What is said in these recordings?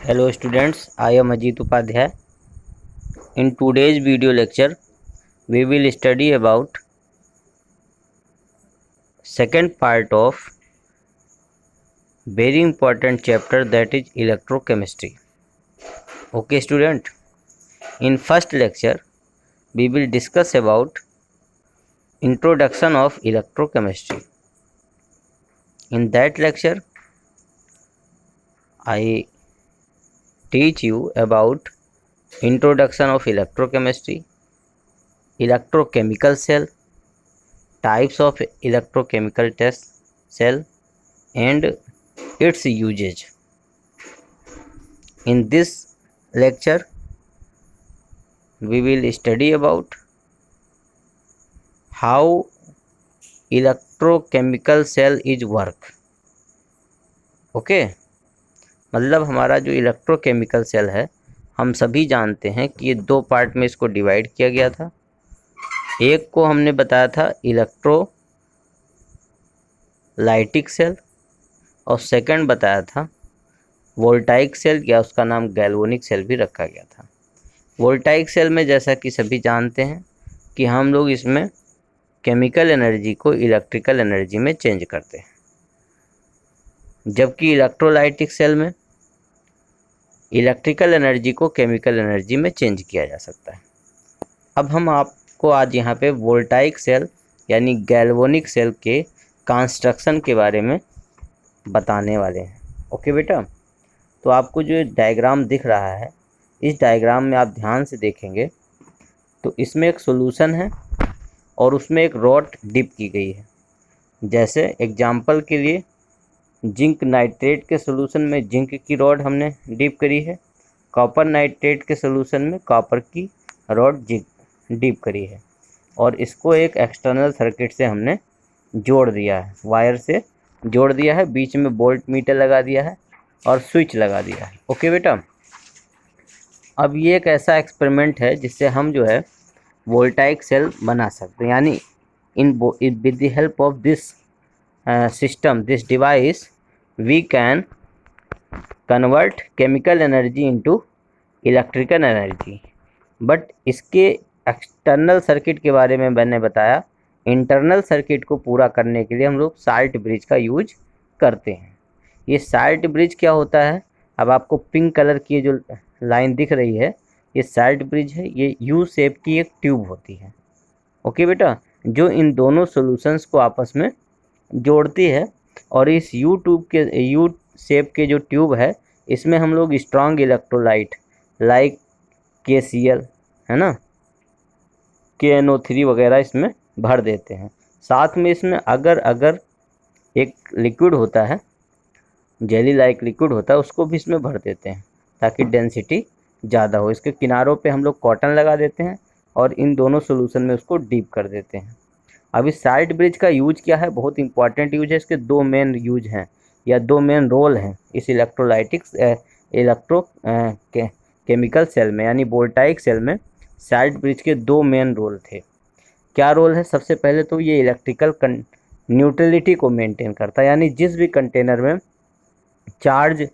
Hello students, I am Ajit Upadhyay. In today's video lecture, we will study about second part of very important chapter, that is electrochemistry. Okay student, in first lecture, we will discuss about introduction of electrochemistry. In that lecture, I teach you about introduction of electrochemistry, electrochemical cell, types of electrochemical test cell, and its usage. In this lecture, we will study about how electrochemical cell is work. Okay मतलब हमारा जो electrochemical cell है, हम सभी जानते हैं कि ये दो पार्ट में इसको डिवाइड किया गया था। एक को हमने बताया था इलेक्ट्रोलाइटिक सेल और सेकंड बताया था वोल्टाइक सेल, या उसका नाम गैल्वेनिक सेल भी रखा गया था। वोल्टाइक सेल में जैसा कि सभी जानते हैं कि हम लोग इसमें केमिकल एनर्जी को इलेक्ट्रिकल एनर्जी में चेंज करते हैं, जबकि इलेक्ट्रोलाइटिक सेल में इलेक्ट्रिकल एनर्जी को केमिकल एनर्जी में चेंज किया जा सकता है। अब हम आपको आज यहाँ पे वोल्टाइक सेल यानी गैल्वेनिक सेल के कंस्ट्रक्शन के बारे में बताने वाले हैं। ओके बेटा, तो आपको जो डायग्राम दिख रहा है, इस डायग्राम में आप ध्यान से देखेंगे तो इसमें एक सॉल्यूशन है और उसमें एक रॉड डिप की गई है। जैसे एग्जाम्पल के लिए जिंक नाइट्रेट के सॉल्यूशन में जिंक की रॉड हमने डिप करी है, कॉपर नाइट्रेट के सॉल्यूशन में कॉपर की रॉड डिप करी है, और इसको एक एक्सटर्नल सर्किट से हमने जोड़ दिया है, वायर से जोड़ दिया है, बीच में वोल्ट मीटर लगा दिया है और स्विच लगा दिया है। ओके बेटा, अब ये एक ऐसा एक्सपेरिमेंट है जिससे हम जो है वोल्टाइक सेल बना सकते हैं, यानी with the help of this system, this device, we can convert chemical energy into electrical energy. But इसके एक्सटर्नल सर्किट के बारे में मैंने बताया, इंटरनल सर्किट को पूरा करने के लिए हम लोग साल्ट ब्रिज का यूज करते हैं। ये साल्ट ब्रिज क्या होता है, अब आपको पिंक कलर की जो लाइन दिख रही है, ये साल्ट ब्रिज है। ये यू शेप की एक ट्यूब होती है, ओके बेटा, जो इन दोनों सॉल्यूशंस को आपस में जोड़ती है। और इस यू शेप के जो ट्यूब है, इसमें हम लोग स्ट्रॉन्ग इलेक्ट्रोलाइट लाइक KCl है ना, KNO3 वगैरह इसमें भर देते हैं। साथ में इसमें अगर एक लिक्विड होता है, जेली लाइक लिक्विड होता है, उसको भी इसमें भर देते हैं ताकि डेंसिटी ज़्यादा हो। इसके किनारों पे हम लोग कॉटन लगा देते हैं और इन दोनों सॉल्यूशन में उसको डीप कर देते हैं। अब इस साल्ट ब्रिज का यूज क्या है, बहुत इंपॉर्टेंट यूज है। इसके दो मेन यूज हैं या दो मेन रोल हैं इस केमिकल सेल में, यानी वोल्टाइक सेल में साल्ट ब्रिज के दो मेन रोल थे। क्या रोल है, सबसे पहले तो ये इलेक्ट्रिकल न्यूट्रलिटी को मेंटेन करता है, यानी जिस भी कंटेनर में चार्ज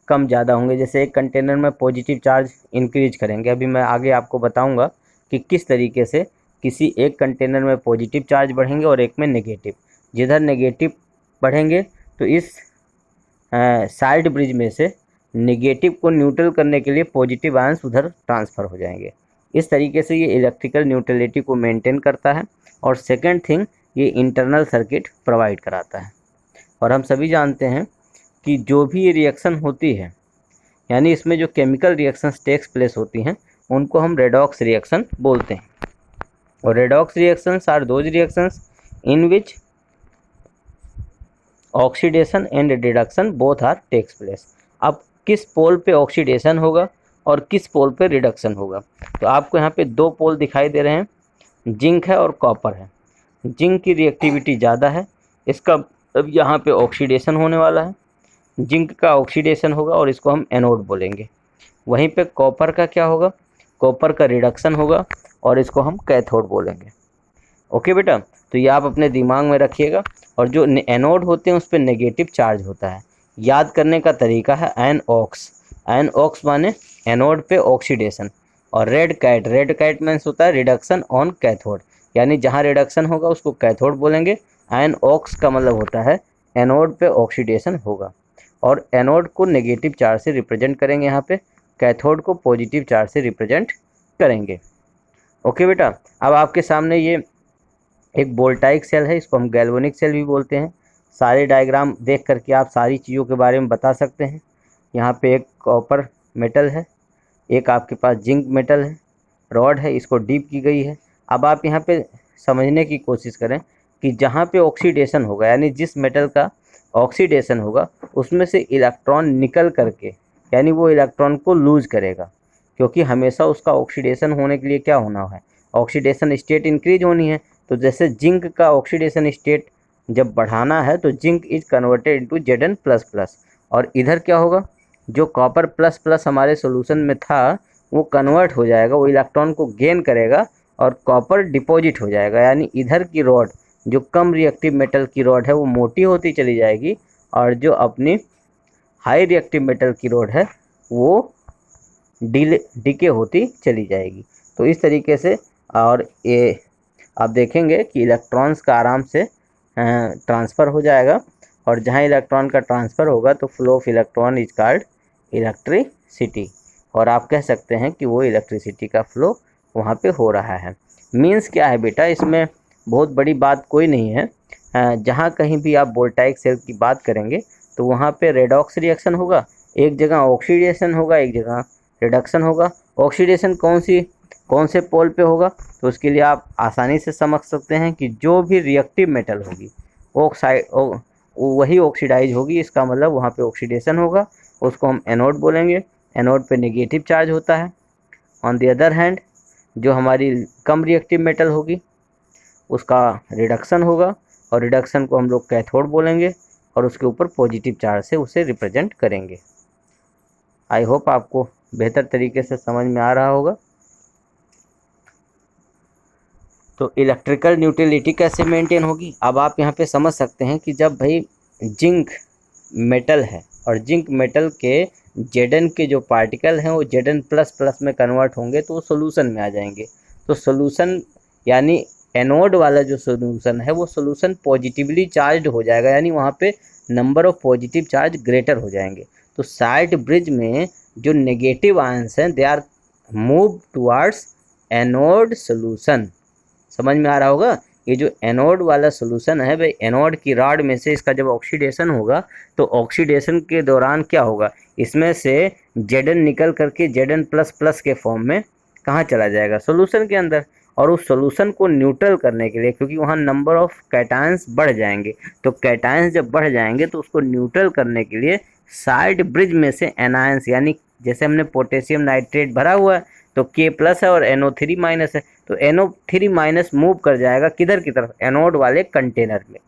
कम ज़्यादा होंगे, जैसे एक कंटेनर में पॉजिटिव चार्ज इंक्रीज करेंगे, अभी मैं आगे आपको बताऊंगा कि किस तरीके से किसी एक कंटेनर में पॉजिटिव चार्ज बढ़ेंगे और एक में नेगेटिव। जिधर नेगेटिव बढ़ेंगे तो इस साल्ट ब्रिज में से नेगेटिव को न्यूट्रल करने के लिए पॉजिटिव आयंस उधर ट्रांसफ़र हो जाएंगे। इस तरीके से ये इलेक्ट्रिकल न्यूट्रलिटी को मेंटेन करता है। और सेकंड थिंग, ये इंटरनल सर्किट प्रोवाइड कराता है। और हम सभी जानते हैं कि जो भी ये रिएक्शन होती है, यानी इसमें जो केमिकल रिएक्शंस टेक्स प्लेस होती हैं, उनको हम रेडॉक्स रिएक्शन बोलते हैं। और redox reactions are those reactions in which oxidation and reduction both are takes place. अब किस पोल पे ऑक्सीडेशन होगा और किस पोल पे रिडक्शन होगा, तो आपको यहाँ पे दो पोल दिखाई दे रहे हैं, जिंक है और कॉपर है। जिंक की रिएक्टिविटी ज़्यादा है, इसका अब यहाँ पे ऑक्सीडेशन होने वाला है, जिंक का ऑक्सीडेशन होगा और इसको हम एनोड बोलेंगे। वहीं पे कॉपर का क्या होगा, कॉपर का रिडक्शन होगा और इसको हम कैथोड बोलेंगे। ओके बेटा, तो ये आप अपने दिमाग में रखिएगा। और जो एनोड होते हैं उस पर नेगेटिव चार्ज होता है। याद करने का तरीका है एनऑक्स। आयन ऑक्स माने एनोड पे ऑक्सीडेशन, और रेड कैट मीन्स होता है रिडक्शन ऑन कैथोड, यानी जहाँ रिडक्शन होगा उसको कैथोड बोलेंगे। आयन ऑक्स का मतलब होता है एनोड पे ऑक्सीडेशन होगा, और एनोड को नेगेटिव चार्ज से रिप्रेजेंट करेंगे यहाँ पे, कैथोड को पॉजिटिव चार्ज से रिप्रेजेंट करेंगे। ओके बेटा, अब आपके सामने ये एक वोल्टाइक सेल है, इसको हम गैल्वेनिक सेल भी बोलते हैं। सारे डायग्राम देख करके आप सारी चीज़ों के बारे में बता सकते हैं। यहाँ पे एक कॉपर मेटल है, एक आपके पास जिंक मेटल है, रॉड है, इसको डीप की गई है। अब आप यहाँ पे समझने की कोशिश करें कि जहाँ पे ऑक्सीडेशन होगा, यानी जिस मेटल का ऑक्सीडेशन होगा उसमें से इलेक्ट्रॉन निकल करके, यानी वो इलेक्ट्रॉन को लूज करेगा, क्योंकि हमेशा उसका ऑक्सीडेशन होने के लिए क्या होना है, ऑक्सीडेशन स्टेट इंक्रीज होनी है। तो जैसे जिंक का ऑक्सीडेशन स्टेट जब बढ़ाना है तो zinc is converted into Zn++, और इधर क्या होगा, जो कॉपर प्लस प्लस हमारे सॉल्यूशन में था वो कन्वर्ट हो जाएगा, वो इलेक्ट्रॉन को गेन करेगा और कॉपर डिपॉजिट हो जाएगा, यानी इधर की रॉड जो कम रिएक्टिव मेटल की रॉड है वो मोटी होती चली जाएगी, और जो अपनी हाई रिएक्टिव मेटल की रॉड है वो डिके होती चली जाएगी। तो इस तरीके से, और ये आप देखेंगे कि इलेक्ट्रॉन्स का आराम से ट्रांसफ़र हो जाएगा, और जहाँ इलेक्ट्रॉन का ट्रांसफ़र होगा तो flow of electron is called electricity, और आप कह सकते हैं कि वो इलेक्ट्रिसिटी का फ्लो वहाँ पे हो रहा है। मीन्स क्या है बेटा, इसमें बहुत बड़ी बात कोई नहीं है। जहाँ कहीं भी आप वोल्टाइक सेल की बात करेंगे तो वहाँ पे रेडॉक्स रिएक्शन होगा, एक जगह ऑक्सीडेशन होगा, एक जगह रिडक्शन होगा। ऑक्सीडेशन कौन से पोल पे होगा, तो उसके लिए आप आसानी से समझ सकते हैं कि जो भी रिएक्टिव मेटल होगी वही ऑक्सीडाइज होगी, इसका मतलब वहाँ पे ऑक्सीडेशन होगा, उसको हम एनोड बोलेंगे। एनोड पे नेगेटिव चार्ज होता है। ऑन द अदर हैंड जो हमारी कम रिएक्टिव मेटल होगी उसका रिडक्शन होगा, और रिडक्शन को हम लोग कैथोड बोलेंगे, और उसके ऊपर पॉजिटिव चार्ज से उसे रिप्रेजेंट करेंगे। आई होप आपको बेहतर तरीके से समझ में आ रहा होगा। तो इलेक्ट्रिकल न्यूट्रलिटी कैसे मेंटेन होगी, अब आप यहाँ पे समझ सकते हैं कि जब भाई जिंक मेटल है और जिंक मेटल के Zn के जो पार्टिकल हैं वो Zn++ में कन्वर्ट होंगे तो वो सोल्यूशन में आ जाएंगे। तो सोल्यूशन यानी एनोड वाला जो सोल्यूशन है वो सोल्यूशन पॉजिटिवली चार्ज हो जाएगा, यानी वहाँ पे number of positive charge greater हो जाएंगे। तो साइड ब्रिज में जो नेगेटिव आयंस हैं they are move towards anode solution. समझ में आ रहा होगा, ये जो एनोड वाला सोल्यूशन है भाई, एनोड की रॉड में से इसका जब ऑक्सीडेशन होगा तो ऑक्सीडेशन के दौरान क्या होगा, इसमें से Zn निकल करके Zn++ के फॉर्म में कहाँ चला जाएगा, सोल्यूशन के अंदर। और उस सोल्यूशन को न्यूट्रल करने के लिए, क्योंकि वहाँ नंबर ऑफ कैटायंस बढ़ जाएंगे, तो कैटायंस जब बढ़ जाएंगे तो उसको न्यूट्रल करने के लिए साइड ब्रिज में से एनायंस, यानी जैसे हमने पोटेशियम नाइट्रेट भरा हुआ है तो K+ है और NO3- है, तो NO3- मूव कर जाएगा किधर की तरफ, एनोड वाले कंटेनर में।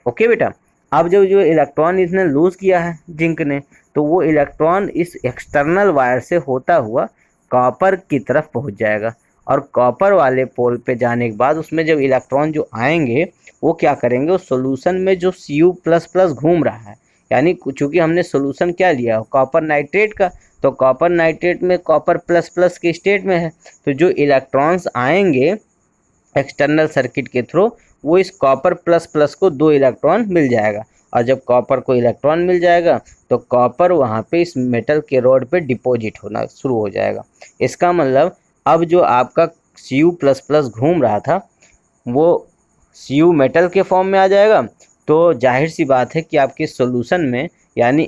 ओके बेटा, अब जो इलेक्ट्रॉन इसने लूज किया है जिंक ने, तो वो इलेक्ट्रॉन इस एक्सटर्नल वायर से होता हुआ कॉपर की तरफ पहुंच जाएगा, और कॉपर वाले पोल पे जाने के बाद उसमें जब इलेक्ट्रॉन जो आएंगे वो क्या करेंगे, उस सोल्यूशन में जो Cu++ घूम रहा है, यानी चूंकि हमने सोल्यूशन क्या लिया, कॉपर नाइट्रेट का, तो कॉपर नाइट्रेट में कॉपर प्लस के स्टेट में है, तो जो इलेक्ट्रॉन्स आएंगे एक्सटर्नल सर्किट के थ्रू वो इस कॉपर प्लस को 2 इलेक्ट्रॉन मिल जाएगा, और जब कॉपर को इलेक्ट्रॉन मिल जाएगा तो कॉपर वहाँ पे इस मेटल के रॉड पे डिपॉजिट होना शुरू हो जाएगा। इसका मतलब अब जो आपका Cu++ घूम रहा था वो Cu मेटल के फॉर्म में आ जाएगा, तो जाहिर सी बात है कि आपके सॉल्यूशन में, यानी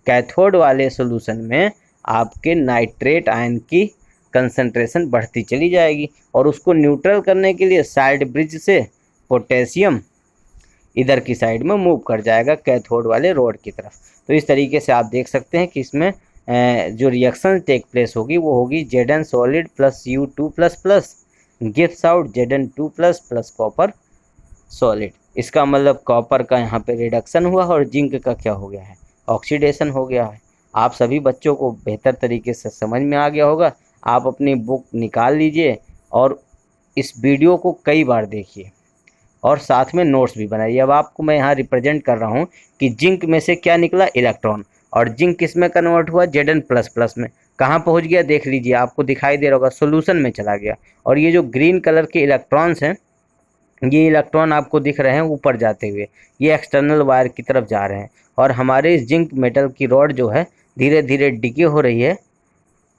कैथोड वाले सॉल्यूशन में आपके नाइट्रेट आयन की कंसंट्रेशन बढ़ती चली जाएगी, और उसको न्यूट्रल करने के लिए साइड ब्रिज से पोटेशियम इधर की साइड में मूव कर जाएगा कैथोड वाले रोड की तरफ। तो इस तरीके से आप देख सकते हैं कि इसमें जो रिएक्शन टेक प्लेस होगी वो होगी Zn solid plus Cu2++ gives out Zn2+ copper solid. इसका मतलब कॉपर का यहाँ पे रिडक्शन हुआ और जिंक का क्या हो गया है, ऑक्सीडेशन हो गया है। आप सभी बच्चों को बेहतर तरीके से समझ में आ गया होगा। आप अपनी बुक निकाल लीजिए और इस वीडियो को कई बार देखिए और साथ में नोट्स भी बनाइए। अब आपको मैं यहाँ रिप्रेजेंट कर रहा हूँ कि जिंक में से क्या निकला, इलेक्ट्रॉन, और जिंक किस में कन्वर्ट हुआ, Zn++ में। कहाँ पहुँच गया देख लीजिए, आपको दिखाई दे रहा होगा, सोल्यूशन में चला गया। और ये जो ग्रीन कलर के इलेक्ट्रॉन्स हैं, ये इलेक्ट्रॉन आपको दिख रहे हैं ऊपर जाते हुए, ये एक्सटर्नल वायर की तरफ जा रहे हैं। और हमारे इस जिंक मेटल की रॉड जो है धीरे धीरे डिके हो रही है।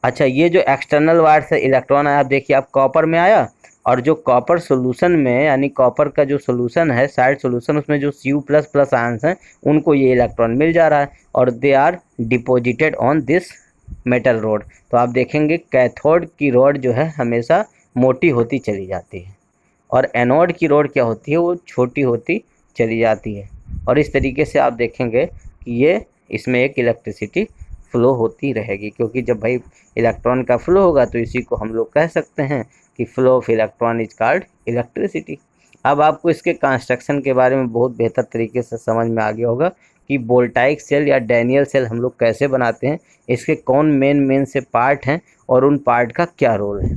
अच्छा, ये जो एक्सटर्नल वायर से इलेक्ट्रॉन आया, आप देखिए, आप कॉपर में आया, और जो कॉपर सोल्यूशन में, यानी कॉपर का जो सोल्यूशन है, साइड सोल्यूशन, उसमें जो Cu++ आयंस हैं, उनको ये इलेक्ट्रॉन मिल जा रहा है और they are deposited on this metal rod. तो आप देखेंगे कैथोड की रॉड जो है हमेशा मोटी होती चली जाती है, और एनोड की रॉड क्या होती है, वो छोटी होती चली जाती है। और इस तरीके से आप देखेंगे कि ये इसमें एक इलेक्ट्रिसिटी फ्लो होती रहेगी, क्योंकि जब भाई इलेक्ट्रॉन का फ्लो होगा तो इसी को हम लोग कह सकते हैं कि flow of electron is called electricity. अब आपको इसके कंस्ट्रक्शन के बारे में बहुत बेहतर तरीके से समझ में आ गया होगा कि वोल्टाइक सेल या डैनियल सेल हम लोग कैसे बनाते हैं, इसके कौन मेन से पार्ट हैं और उन पार्ट का क्या रोल है।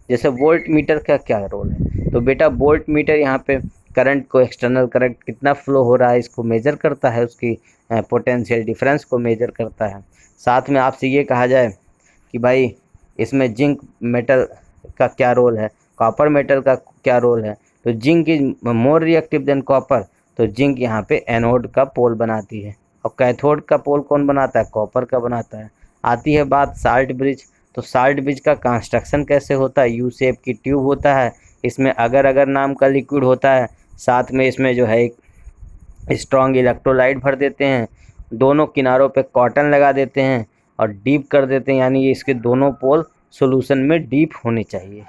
जैसे वोल्ट मीटर का क्या रोल है, तो बेटा वोल्ट मीटर यहाँ पे करंट को, एक्सटर्नल करंट कितना फ्लो हो रहा है इसको मेजर करता है, उसकी पोटेंशियल डिफरेंस को मेजर करता है। साथ में आपसे ये कहा जाए कि भाई इसमें जिंक मेटल का क्या रोल है, कॉपर मेटल का क्या रोल है, तो zinc is more reactive than copper, तो जिंक यहाँ पे एनोड का पोल बनाती है। और कैथोड का पोल कौन बनाता है, कॉपर का बनाता है। आती है बात साल्ट ब्रिज, तो साल्ट ब्रिज का कंस्ट्रक्शन कैसे होता है, यू शेप की ट्यूब होता है, इसमें अगर अगर नाम का लिक्विड होता है, साथ में इसमें जो है एक स्ट्रॉन्ग इलेक्ट्रोलाइट भर देते हैं, दोनों किनारों पे कॉटन लगा देते हैं और डीप कर देते हैं, यानी ये इसके दोनों पोल सॉल्यूशन में डीप होने चाहिए।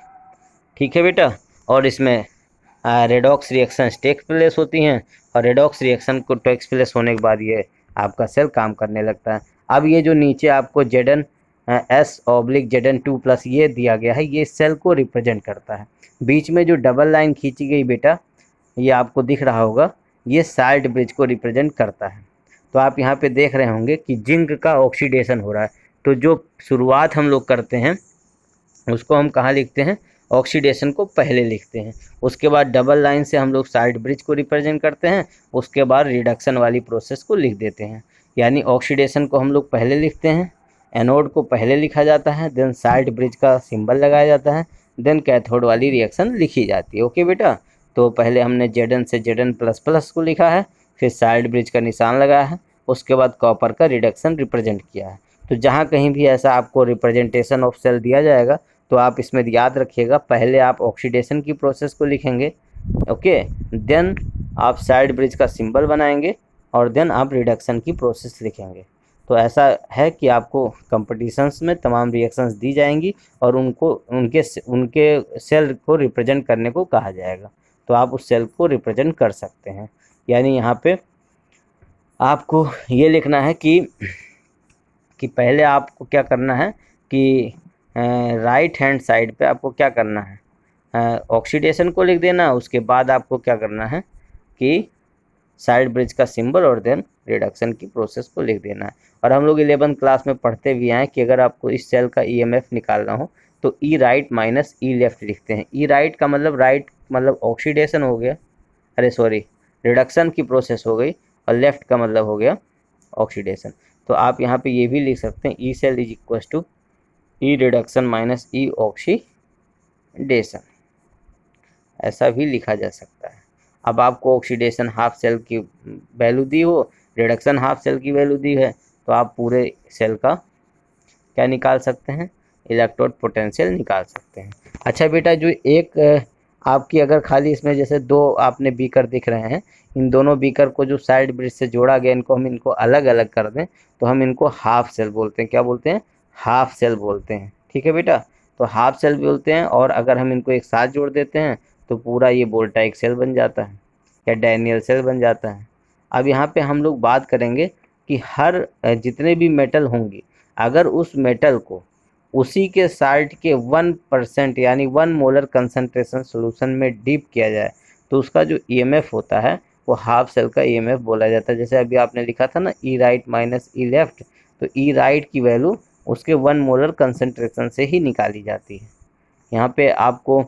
ठीक है बेटा। और इसमें रेडॉक्स रिएक्शन टेक प्लेस होती हैं, और रेडॉक्स रिएक्शन को टेक्स प्लेस होने के बाद ये आपका सेल काम करने लगता है। अब ये जो नीचे आपको Zn(S)/Zn2+ ये दिया गया है, ये सेल को रिप्रेजेंट करता है। बीच में जो डबल लाइन खींची गई बेटा, ये आपको दिख रहा होगा, ये साल्ट ब्रिज को रिप्रेजेंट करता है। तो आप यहाँ पे देख रहे होंगे कि जिंक का ऑक्सीडेशन हो रहा है, तो जो शुरुआत हम लोग करते हैं उसको हम कहाँ लिखते हैं, ऑक्सीडेशन को पहले लिखते हैं। उसके बाद डबल लाइन से हम लोग साल्ट ब्रिज को रिप्रेजेंट करते हैं, उसके बाद रिडक्शन वाली प्रोसेस को लिख देते हैं। यानी ऑक्सीडेशन को हम लोग पहले लिखते हैं, एनोड को पहले लिखा जाता है, देन साल्ट ब्रिज का सिंबल लगाया जाता है, देन कैथोड वाली रिएक्शन लिखी जाती है। ओके बेटा, तो पहले हमने Zn से Zn++ को लिखा है, फिर साल्ट ब्रिज का निशान लगाया है, उसके बाद कॉपर का रिडक्शन रिप्रेजेंट किया है। तो जहाँ कहीं भी ऐसा आपको रिप्रेजेंटेशन ऑफ सेल दिया जाएगा, तो आप इसमें याद रखिएगा, पहले आप ऑक्सीडेशन की प्रोसेस को लिखेंगे, ओके, देन आप साल्ट ब्रिज का सिंबल बनाएंगे, और देन आप रिडक्शन की प्रोसेस लिखेंगे। तो ऐसा है कि आपको कंपटीशंस में तमाम रिएक्शंस दी जाएंगी और उनको उनके सेल को रिप्रेजेंट करने को कहा जाएगा, तो आप उस सेल को रिप्रेजेंट कर सकते हैं। यानी यहाँ पे आपको ये लिखना है कि पहले आपको क्या करना है कि राइट हैंड साइड पे आपको क्या करना है, ऑक्सीडेशन को लिख देना, उसके बाद आपको क्या करना है कि साइड ब्रिज का सिंबल और देन रिडक्शन की प्रोसेस को लिख देना है। और हम लोग 11th क्लास में पढ़ते भी हैं कि अगर आपको इस सेल का ईएमएफ निकालना हो तो ई राइट माइनस ई लेफ्ट लिखते हैं। ई राइट का मतलब राइट मतलब ऑक्सीडेशन हो गया, अरे सॉरी रिडक्शन की प्रोसेस हो गई, और लेफ्ट का मतलब हो गया ऑक्सीडेशन। तो आप यहाँ पे ये भी लिख सकते हैं, E cell is equal to E reduction minus E oxidation, ऐसा भी लिखा जा सकता है। अब आपको ऑक्सीडेशन हाफ सेल की वैल्यू दी हो, रिडक्शन हाफ सेल की वैल्यू दी है, तो आप पूरे सेल का क्या निकाल सकते हैं, इलेक्ट्रोड पोटेंशियल निकाल सकते हैं। अच्छा बेटा, जो एक आपकी अगर खाली इसमें जैसे दो आपने बीकर दिख रहे हैं, इन दोनों बीकर को जो साइड ब्रिज से जोड़ा गया, इनको अलग अलग कर दें तो हम इनको हाफ सेल बोलते हैं। क्या बोलते हैं, हाफ सेल बोलते हैं। ठीक है बेटा, तो हाफ सेल बोलते हैं, और अगर हम इनको एक साथ जोड़ देते हैं तो पूरा ये वोल्टाइक सेल बन जाता है या डैनियल सेल बन जाता है। अब यहाँ पे हम लोग बात करेंगे कि हर जितने भी मेटल होंगे, अगर उस मेटल को उसी के साल्ट के 1% यानी 1 मोलर कंसंट्रेशन सोल्यूशन में डीप किया जाए तो उसका जो ईएमएफ होता है वो हाफ सेल का ईएमएफ बोला जाता है। जैसे अभी आपने लिखा था ना, ई राइट माइनस ई लेफ्ट, तो ई राइट की वैल्यू उसके 1 मोलर कंसंट्रेशन से ही निकाली जाती है। यहाँ पे आपको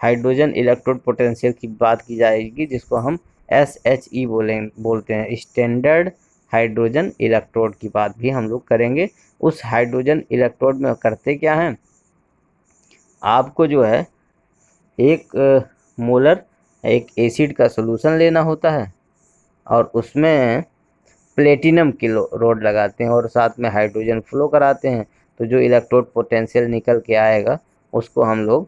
हाइड्रोजन इलेक्ट्रोड पोटेंशियल की बात की जाएगी, जिसको हम SHE बोलते हैं, स्टैंडर्ड हाइड्रोजन इलेक्ट्रोड की बात भी हम लोग करेंगे। उस हाइड्रोजन इलेक्ट्रोड में करते क्या हैं, आपको जो है एक मोलर एक एसिड का सॉल्यूशन लेना होता है और उसमें प्लेटिनम की रोड लगाते हैं और साथ में हाइड्रोजन फ्लो कराते हैं। तो जो इलेक्ट्रोड पोटेंशियल निकल के आएगा उसको हम लोग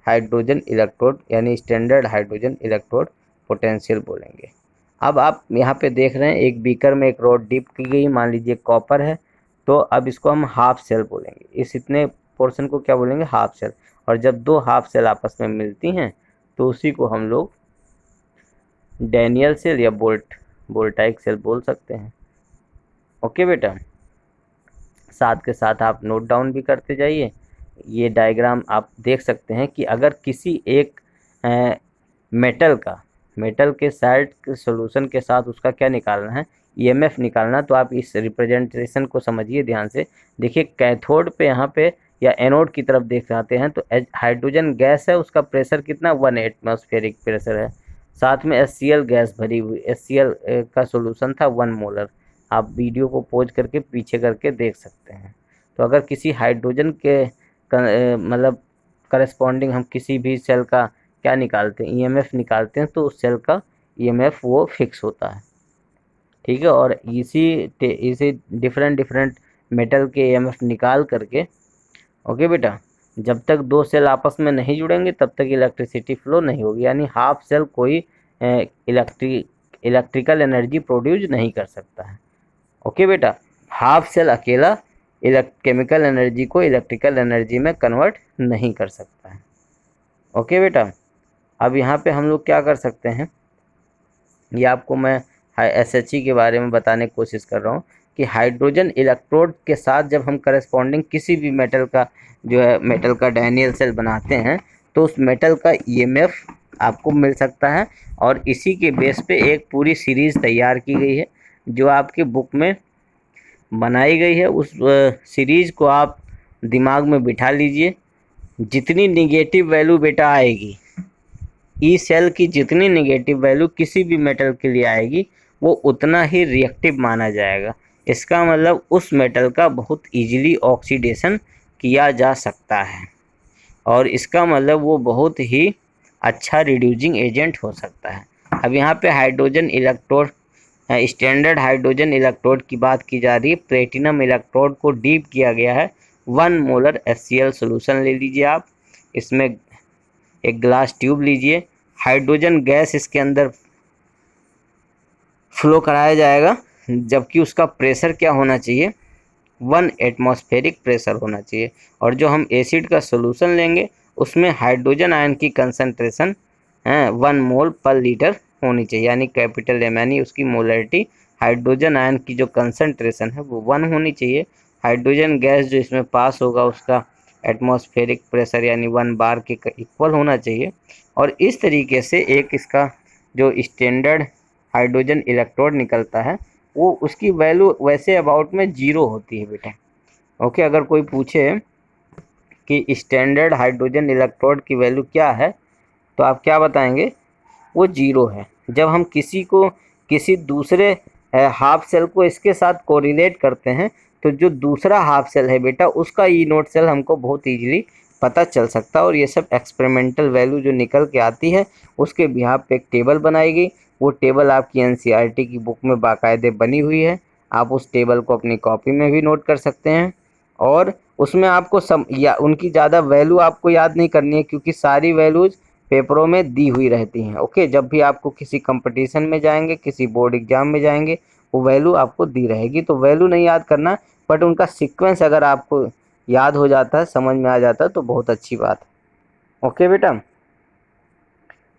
हाइड्रोजन इलेक्ट्रोड यानी स्टैंडर्ड हाइड्रोजन इलेक्ट्रोड पोटेंशियल बोलेंगे। अब आप यहाँ पे देख रहे हैं एक बीकर में एक रॉड डिप की गई, मान लीजिए कॉपर है, तो अब इसको हम हाफ सेल बोलेंगे। इस इतने पोर्शन को क्या बोलेंगे, हाफ सेल। और जब दो हाफ सेल आपस में मिलती हैं तो उसी को हम लोग डैनियल सेल या वोल्टाइक सेल बोल सकते हैं। ओके बेटा, साथ के साथ आप नोट डाउन भी करते जाइए। ये डायग्राम आप देख सकते हैं कि अगर किसी एक मेटल के साल्ट सॉल्यूशन के साथ उसका क्या निकालना है, ईएमएफ निकालना, तो आप इस रिप्रेजेंटेशन को समझिए ध्यान से। देखिए कैथोड पे यहाँ पे या एनोड की तरफ देख जाते हैं तो हाइड्रोजन गैस है, उसका प्रेशर कितना 1 एटमॉस्फेरिक प्रेशर है। साथ में HCl गैस भरी हुई, HCl का सॉल्यूशन था 1 मोलर। आप वीडियो को पॉज करके पीछे करके देख सकते हैं। तो अगर किसी हाइड्रोजन के मतलब करस्पॉन्डिंग हम किसी भी सेल का क्या निकालते हैं, ईएमएफ निकालते हैं, तो उस सेल का ईएमएफ वो फिक्स होता है। ठीक है, और इसी डिफरेंट मेटल के ईएमएफ निकाल करके, ओके बेटा, जब तक दो सेल आपस में नहीं जुड़ेंगे तब तक इलेक्ट्रिसिटी फ्लो नहीं होगी, यानी हाफ सेल कोई इलेक्ट्रिकल एनर्जी प्रोड्यूस नहीं कर सकता है। ओके बेटा, हाफ सेल अकेला केमिकल एनर्जी को इलेक्ट्रिकल एनर्जी में कन्वर्ट नहीं कर सकता है। ओके बेटा, अब यहाँ पे हम लोग क्या कर सकते हैं, ये आपको मैं SHE के बारे में बताने की कोशिश कर रहा हूँ कि हाइड्रोजन इलेक्ट्रोड के साथ जब हम करस्पॉन्डिंग किसी भी मेटल का जो है मेटल का डैनियल सेल बनाते हैं तो उस मेटल का EMF आपको मिल सकता है। और इसी के बेस पे एक पूरी सीरीज़ तैयार की गई है जो आपकी बुक में बनाई गई है। उस सीरीज़ को आप दिमाग में बिठा लीजिए। जितनी निगेटिव वैल्यू बेटा आएगी, ई सेल की जितनी निगेटिव वैल्यू किसी भी मेटल के लिए आएगी वो उतना ही रिएक्टिव माना जाएगा। इसका मतलब उस मेटल का बहुत इजीली ऑक्सीडेशन किया जा सकता है और इसका मतलब वो बहुत ही अच्छा रिड्यूसिंग एजेंट हो सकता है। अब यहाँ पे hydrogen electrode, standard hydrogen electrode की बात की जा रही है। प्लेटिनम इलेक्ट्रोड को डीप किया गया है। 1 मोलर HCl सोल्यूशन ले लीजिए आप, इसमें एक ग्लास ट्यूब लीजिए, हाइड्रोजन गैस इसके अंदर फ्लो कराया जाएगा, जबकि उसका प्रेशर क्या होना चाहिए, 1 एटमॉस्फेरिक प्रेशर होना चाहिए। और जो हम एसिड का सॉल्यूशन लेंगे उसमें हाइड्रोजन आयन की कंसंट्रेशन 1 मोल पर लीटर होनी चाहिए, यानी कैपिटल M, यानी उसकी मोलरिटी हाइड्रोजन आयन की जो कंसंट्रेशन है वो 1 होनी चाहिए। हाइड्रोजन गैस जो इसमें पास होगा उसका एटमॉस्फेरिक प्रेशर यानी 1 बार के इक्वल होना चाहिए। और इस तरीके से एक इसका जो स्टैंडर्ड हाइड्रोजन इलेक्ट्रोड निकलता है वो उसकी वैल्यू वैसे अबाउट में 0 होती है बेटा। ओके, अगर कोई पूछे कि स्टैंडर्ड हाइड्रोजन इलेक्ट्रोड की वैल्यू क्या है तो आप क्या बताएंगे, वो 0 है। जब हम किसी दूसरे हाफ सेल को इसके साथ कोरिलेट करते हैं तो जो दूसरा हाफ सेल है बेटा उसका ई नोट सेल हमको बहुत ईजिली पता चल सकता है। और ये सब एक्सपेरिमेंटल वैल्यू जो निकल के आती है उसके बिहाफ पे एक टेबल बनाई गई। वो टेबल आपकी NCERT की बुक में बाकायदे बनी हुई है, आप उस टेबल को अपनी कॉपी में भी नोट कर सकते हैं। और उसमें आपको या उनकी ज़्यादा वैल्यू आपको याद नहीं करनी है क्योंकि सारी वैल्यूज़ पेपरों में दी हुई रहती हैं। ओके, जब भी आपको किसी कंपटीशन में जाएंगे, किसी बोर्ड एग्जाम में जाएंगे, वो वैल्यू आपको दी रहेगी। तो वैल्यू नहीं याद करना, बट उनका सीक्वेंस अगर आपको याद हो जाता है, समझ में आ जाता है तो बहुत अच्छी बात है। ओके बेटा,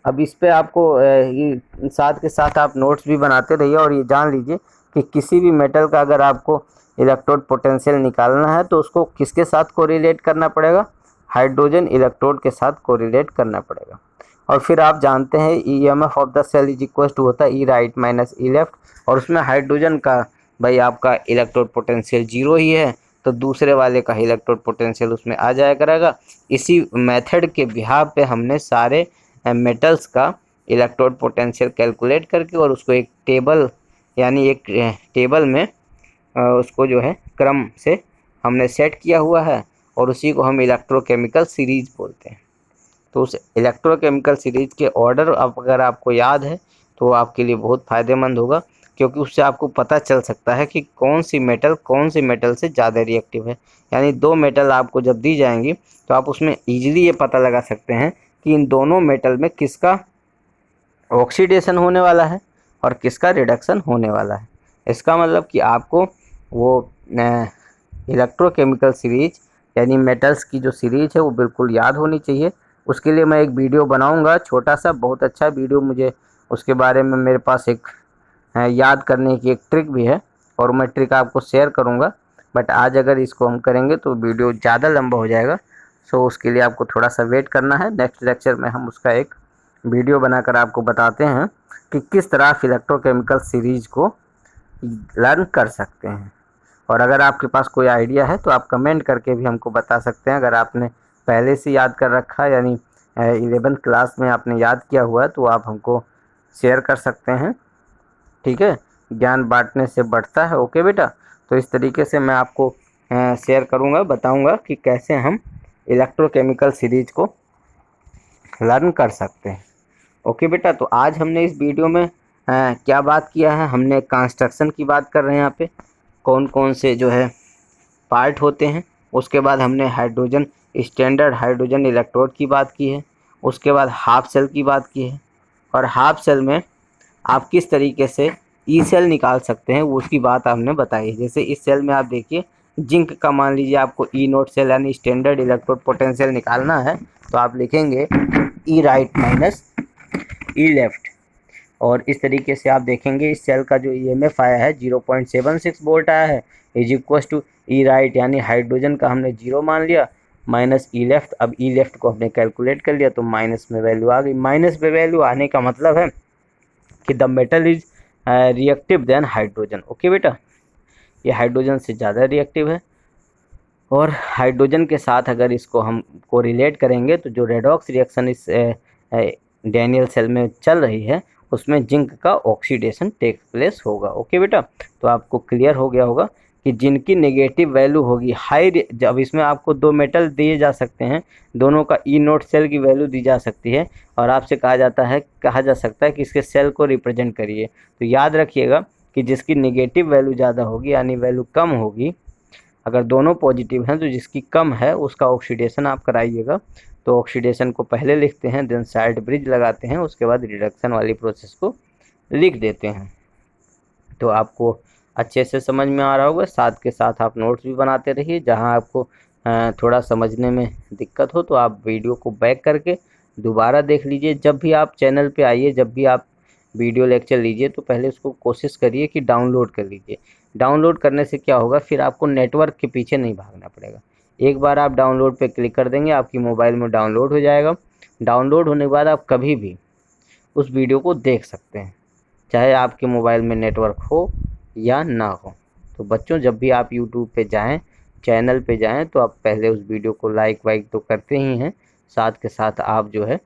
अब इस पे आपको ये साथ के साथ आप नोट्स भी बनाते रहिए और ये जान लीजिए कि किसी भी मेटल का अगर आपको इलेक्ट्रोड पोटेंशियल निकालना है तो उसको किसके साथ कोरिलेट करना पड़ेगा, हाइड्रोजन इलेक्ट्रोड के साथ कोरिलेट करना पड़ेगा। और फिर आप जानते हैं EMF of the cell is equal to होता है E right minus E left, और उसमें हाइड्रोजन का भाई आपका इलेक्ट्रोड पोटेंशियल 0 ही है तो दूसरे वाले का इलेक्ट्रोड पोटेंशियल उसमें आ जाया करेगा। इसी मेथड के बिहाफ पे हमने सारे मेटल्स का इलेक्ट्रोड पोटेंशियल कैलकुलेट करके और उसको एक टेबल यानी एक टेबल में उसको जो है क्रम से हमने सेट किया हुआ है और उसी को हम इलेक्ट्रोकेमिकल सीरीज बोलते हैं। तो उस इलेक्ट्रोकेमिकल सीरीज के ऑर्डर अगर आपको याद है तो आपके लिए बहुत फ़ायदेमंद होगा, क्योंकि उससे आपको पता चल सकता है कि कौन सी मेटल से ज़्यादा रिएक्टिव है। यानी दो मेटल आपको जब दी जाएंगी तो आप उसमें ईजिली ये पता लगा सकते हैं कि इन दोनों मेटल में किसका ऑक्सीडेशन होने वाला है और किसका रिडक्शन होने वाला है। इसका मतलब कि आपको वो इलेक्ट्रोकेमिकल सीरीज यानी मेटल्स की जो सीरीज है वो बिल्कुल याद होनी चाहिए। उसके लिए मैं एक वीडियो बनाऊंगा, छोटा सा बहुत अच्छा वीडियो, मुझे उसके बारे में मेरे पास एक याद करने की एक ट्रिक भी है और मैं ट्रिक आपको शेयर करूंगा। बट आज अगर इसको हम करेंगे तो वीडियो ज़्यादा लंबा हो जाएगा, सो उसके लिए आपको थोड़ा सा वेट करना है। नेक्स्ट लेक्चर में हम उसका एक वीडियो बनाकर आपको बताते हैं कि किस तरह इलेक्ट्रोकेमिकल सीरीज को लर्न कर सकते हैं। और अगर आपके पास कोई आइडिया है तो आप कमेंट करके भी हमको बता सकते हैं। अगर आपने पहले से याद कर रखा है यानी 11th क्लास में आपने याद किया हुआ है तो आप हमको शेयर कर सकते हैं। ठीक है, ज्ञान बांटने से बढ़ता है। ओके बेटा, तो इस तरीके से मैं आपको शेयर करूँगा, बताऊँगा कि कैसे हम इलेक्ट्रोकेमिकल सीरीज को लर्न कर सकते हैं। ओके बेटा, तो आज हमने इस वीडियो में क्या बात किया है, हमने कंस्ट्रक्शन की बात कर रहे हैं यहाँ पे, कौन कौन से जो है पार्ट होते हैं। उसके बाद हमने हाइड्रोजन स्टैंडर्ड हाइड्रोजन इलेक्ट्रोड की बात की है। उसके बाद हाफ सेल की बात की है और हाफ सेल में आप किस तरीके से ई सेल निकाल सकते हैं वो उसकी बात आपने बताई है। जैसे इस सेल में आप देखिए जिंक का मान लीजिए आपको ई नोट सेल यानी स्टैंडर्ड इलेक्ट्रोड पोटेंशियल निकालना है तो आप लिखेंगे ई राइट माइनस ई लेफ्ट। और इस तरीके से आप देखेंगे इस सेल का जो ईएमएफ आया है 0.76 वोल्ट आया है, is equal to E right यानी हाइड्रोजन का हमने 0 मान लिया माइनस ई लेफ्ट। अब ई लेफ्ट को हमने कैलकुलेट कर लिया तो माइनस में वैल्यू आ गई। माइनस में वैल्यू आने का मतलब है कि the metal is reactive than hydrogen. Okay बेटा, ये हाइड्रोजन से ज़्यादा रिएक्टिव है। और हाइड्रोजन के साथ अगर इसको हम को रिलेट करेंगे तो जो रेडॉक्स रिएक्शन इस डैनियल सेल में चल रही है उसमें जिंक का ऑक्सीडेशन टेक प्लेस होगा। ओके बेटा, तो आपको क्लियर हो गया होगा कि जिनकी नेगेटिव वैल्यू होगी हाई, जब इसमें आपको दो मेटल दिए जा सकते हैं, दोनों का ई नोट सेल की वैल्यू दी जा सकती है और आपसे कहा जा सकता है कि इसके सेल को रिप्रेजेंट करिए। तो याद रखिएगा कि जिसकी नेगेटिव वैल्यू ज़्यादा होगी यानी वैल्यू कम होगी, अगर दोनों पॉजिटिव हैं तो जिसकी कम है उसका ऑक्सीडेशन आप कराइएगा। तो ऑक्सीडेशन को पहले लिखते हैं, देन साइड ब्रिज लगाते हैं, उसके बाद रिडक्शन वाली प्रोसेस को लिख देते हैं। तो आपको अच्छे से समझ में आ रहा होगा। साथ के साथ आप नोट्स भी बनाते रहिए। जहां आपको थोड़ा समझने में दिक्कत हो तो आप वीडियो को बैक करके दोबारा देख लीजिए। जब भी आप चैनल पे आइए, जब भी आप वीडियो लेक्चर लीजिए तो पहले उसको कोशिश करिए कि डाउनलोड कर लीजिए। डाउनलोड करने से क्या होगा, फिर आपको नेटवर्क के पीछे नहीं भागना पड़ेगा। एक बार आप डाउनलोड पे क्लिक कर देंगे आपकी मोबाइल में डाउनलोड हो जाएगा। डाउनलोड होने के बाद आप कभी भी उस वीडियो को देख सकते हैं, चाहे आपके मोबाइल में नेटवर्क हो या ना हो। तो बच्चों, जब भी आप यूट्यूब पे जाएं, चैनल पे जाएं, तो आप पहले उस वीडियो को लाइक वाइक तो करते ही हैं, साथ के साथ आप जो है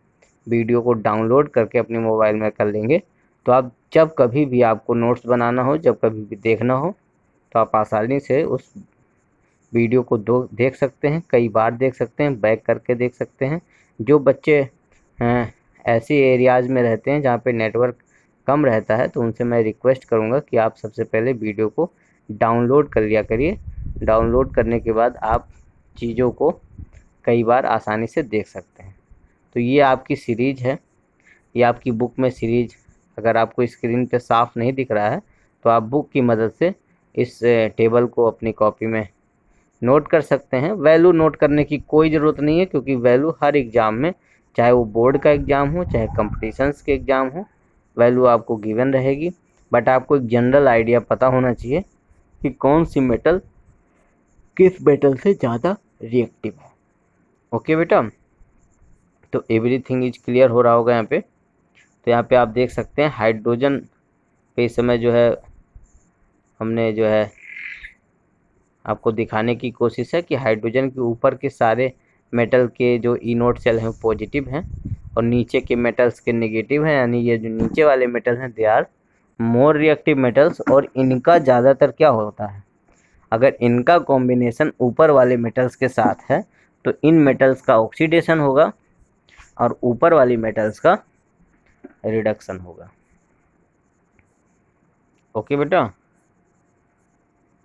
वीडियो को डाउनलोड करके अपने मोबाइल में कर लेंगे। तो आप जब कभी भी आपको नोट्स बनाना हो, जब कभी भी देखना हो, तो आप आसानी से उस वीडियो को देख सकते हैं, कई बार देख सकते हैं, बैक करके देख सकते हैं। जो बच्चे ऐसे एरियाज़ में रहते हैं जहाँ पे नेटवर्क कम रहता है तो उनसे मैं रिक्वेस्ट करूँगा कि आप सबसे पहले वीडियो को डाउनलोड कर लिया करिए। डाउनलोड करने के बाद आप चीज़ों को कई बार आसानी से देख सकते हैं। तो ये आपकी सीरीज है, ये आपकी बुक में सीरीज अगर आपको स्क्रीन पे साफ नहीं दिख रहा है तो आप बुक की मदद से इस टेबल को अपनी कॉपी में नोट कर सकते हैं। वैल्यू नोट करने की कोई ज़रूरत नहीं है, क्योंकि वैल्यू हर एग्ज़ाम में, चाहे वो बोर्ड का एग्ज़ाम हो चाहे कंपटीशन्स के एग्ज़ाम हो, वैल्यू आपको गिवन रहेगी। बट आपको एक जनरल आइडिया पता होना चाहिए कि कौन सी मेटल किस मेटल से ज़्यादा रिएक्टिव है। ओके बेटा, तो एवरीथिंग इज क्लियर हो रहा होगा यहाँ पे। तो यहाँ पे आप देख सकते हैं हाइड्रोजन पे इस समय जो है हमने जो है आपको दिखाने की कोशिश है कि हाइड्रोजन के ऊपर के सारे मेटल के जो ई नोट सेल हैं पॉजिटिव हैं और नीचे के मेटल्स के नेगेटिव हैं, यानी ये जो नीचे वाले मेटल हैं they are more reactive metals, और इनका ज़्यादातर क्या होता है, अगर इनका कॉम्बिनेशन ऊपर वाले मेटल्स के साथ है तो इन मेटल्स का ऑक्सीडेशन होगा और ऊपर वाली मेटल्स का रिडक्शन होगा। ओके बेटा,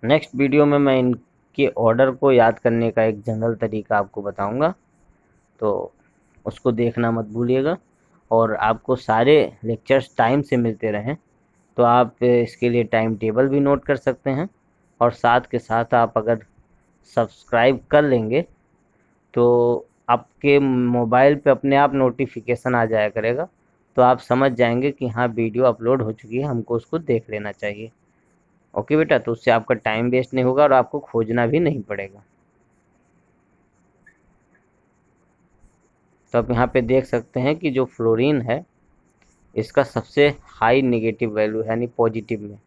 नेक्स्ट वीडियो में मैं इनके ऑर्डर को याद करने का एक जनरल तरीका आपको बताऊंगा, तो उसको देखना मत भूलिएगा। और आपको सारे लेक्चर्स टाइम से मिलते रहें तो आप इसके लिए टाइम टेबल भी नोट कर सकते हैं, और साथ के साथ आप अगर सब्सक्राइब कर लेंगे तो आपके मोबाइल पे अपने आप नोटिफिकेशन आ जाया करेगा, तो आप समझ जाएंगे कि हाँ वीडियो अपलोड हो चुकी है, हमको उसको देख लेना चाहिए। ओके बेटा, तो उससे आपका टाइम वेस्ट नहीं होगा और आपको खोजना भी नहीं पड़ेगा। तो आप यहाँ पे देख सकते हैं कि जो फ्लोरीन है इसका सबसे हाई नेगेटिव वैल्यू है, यानी पॉजिटिव में।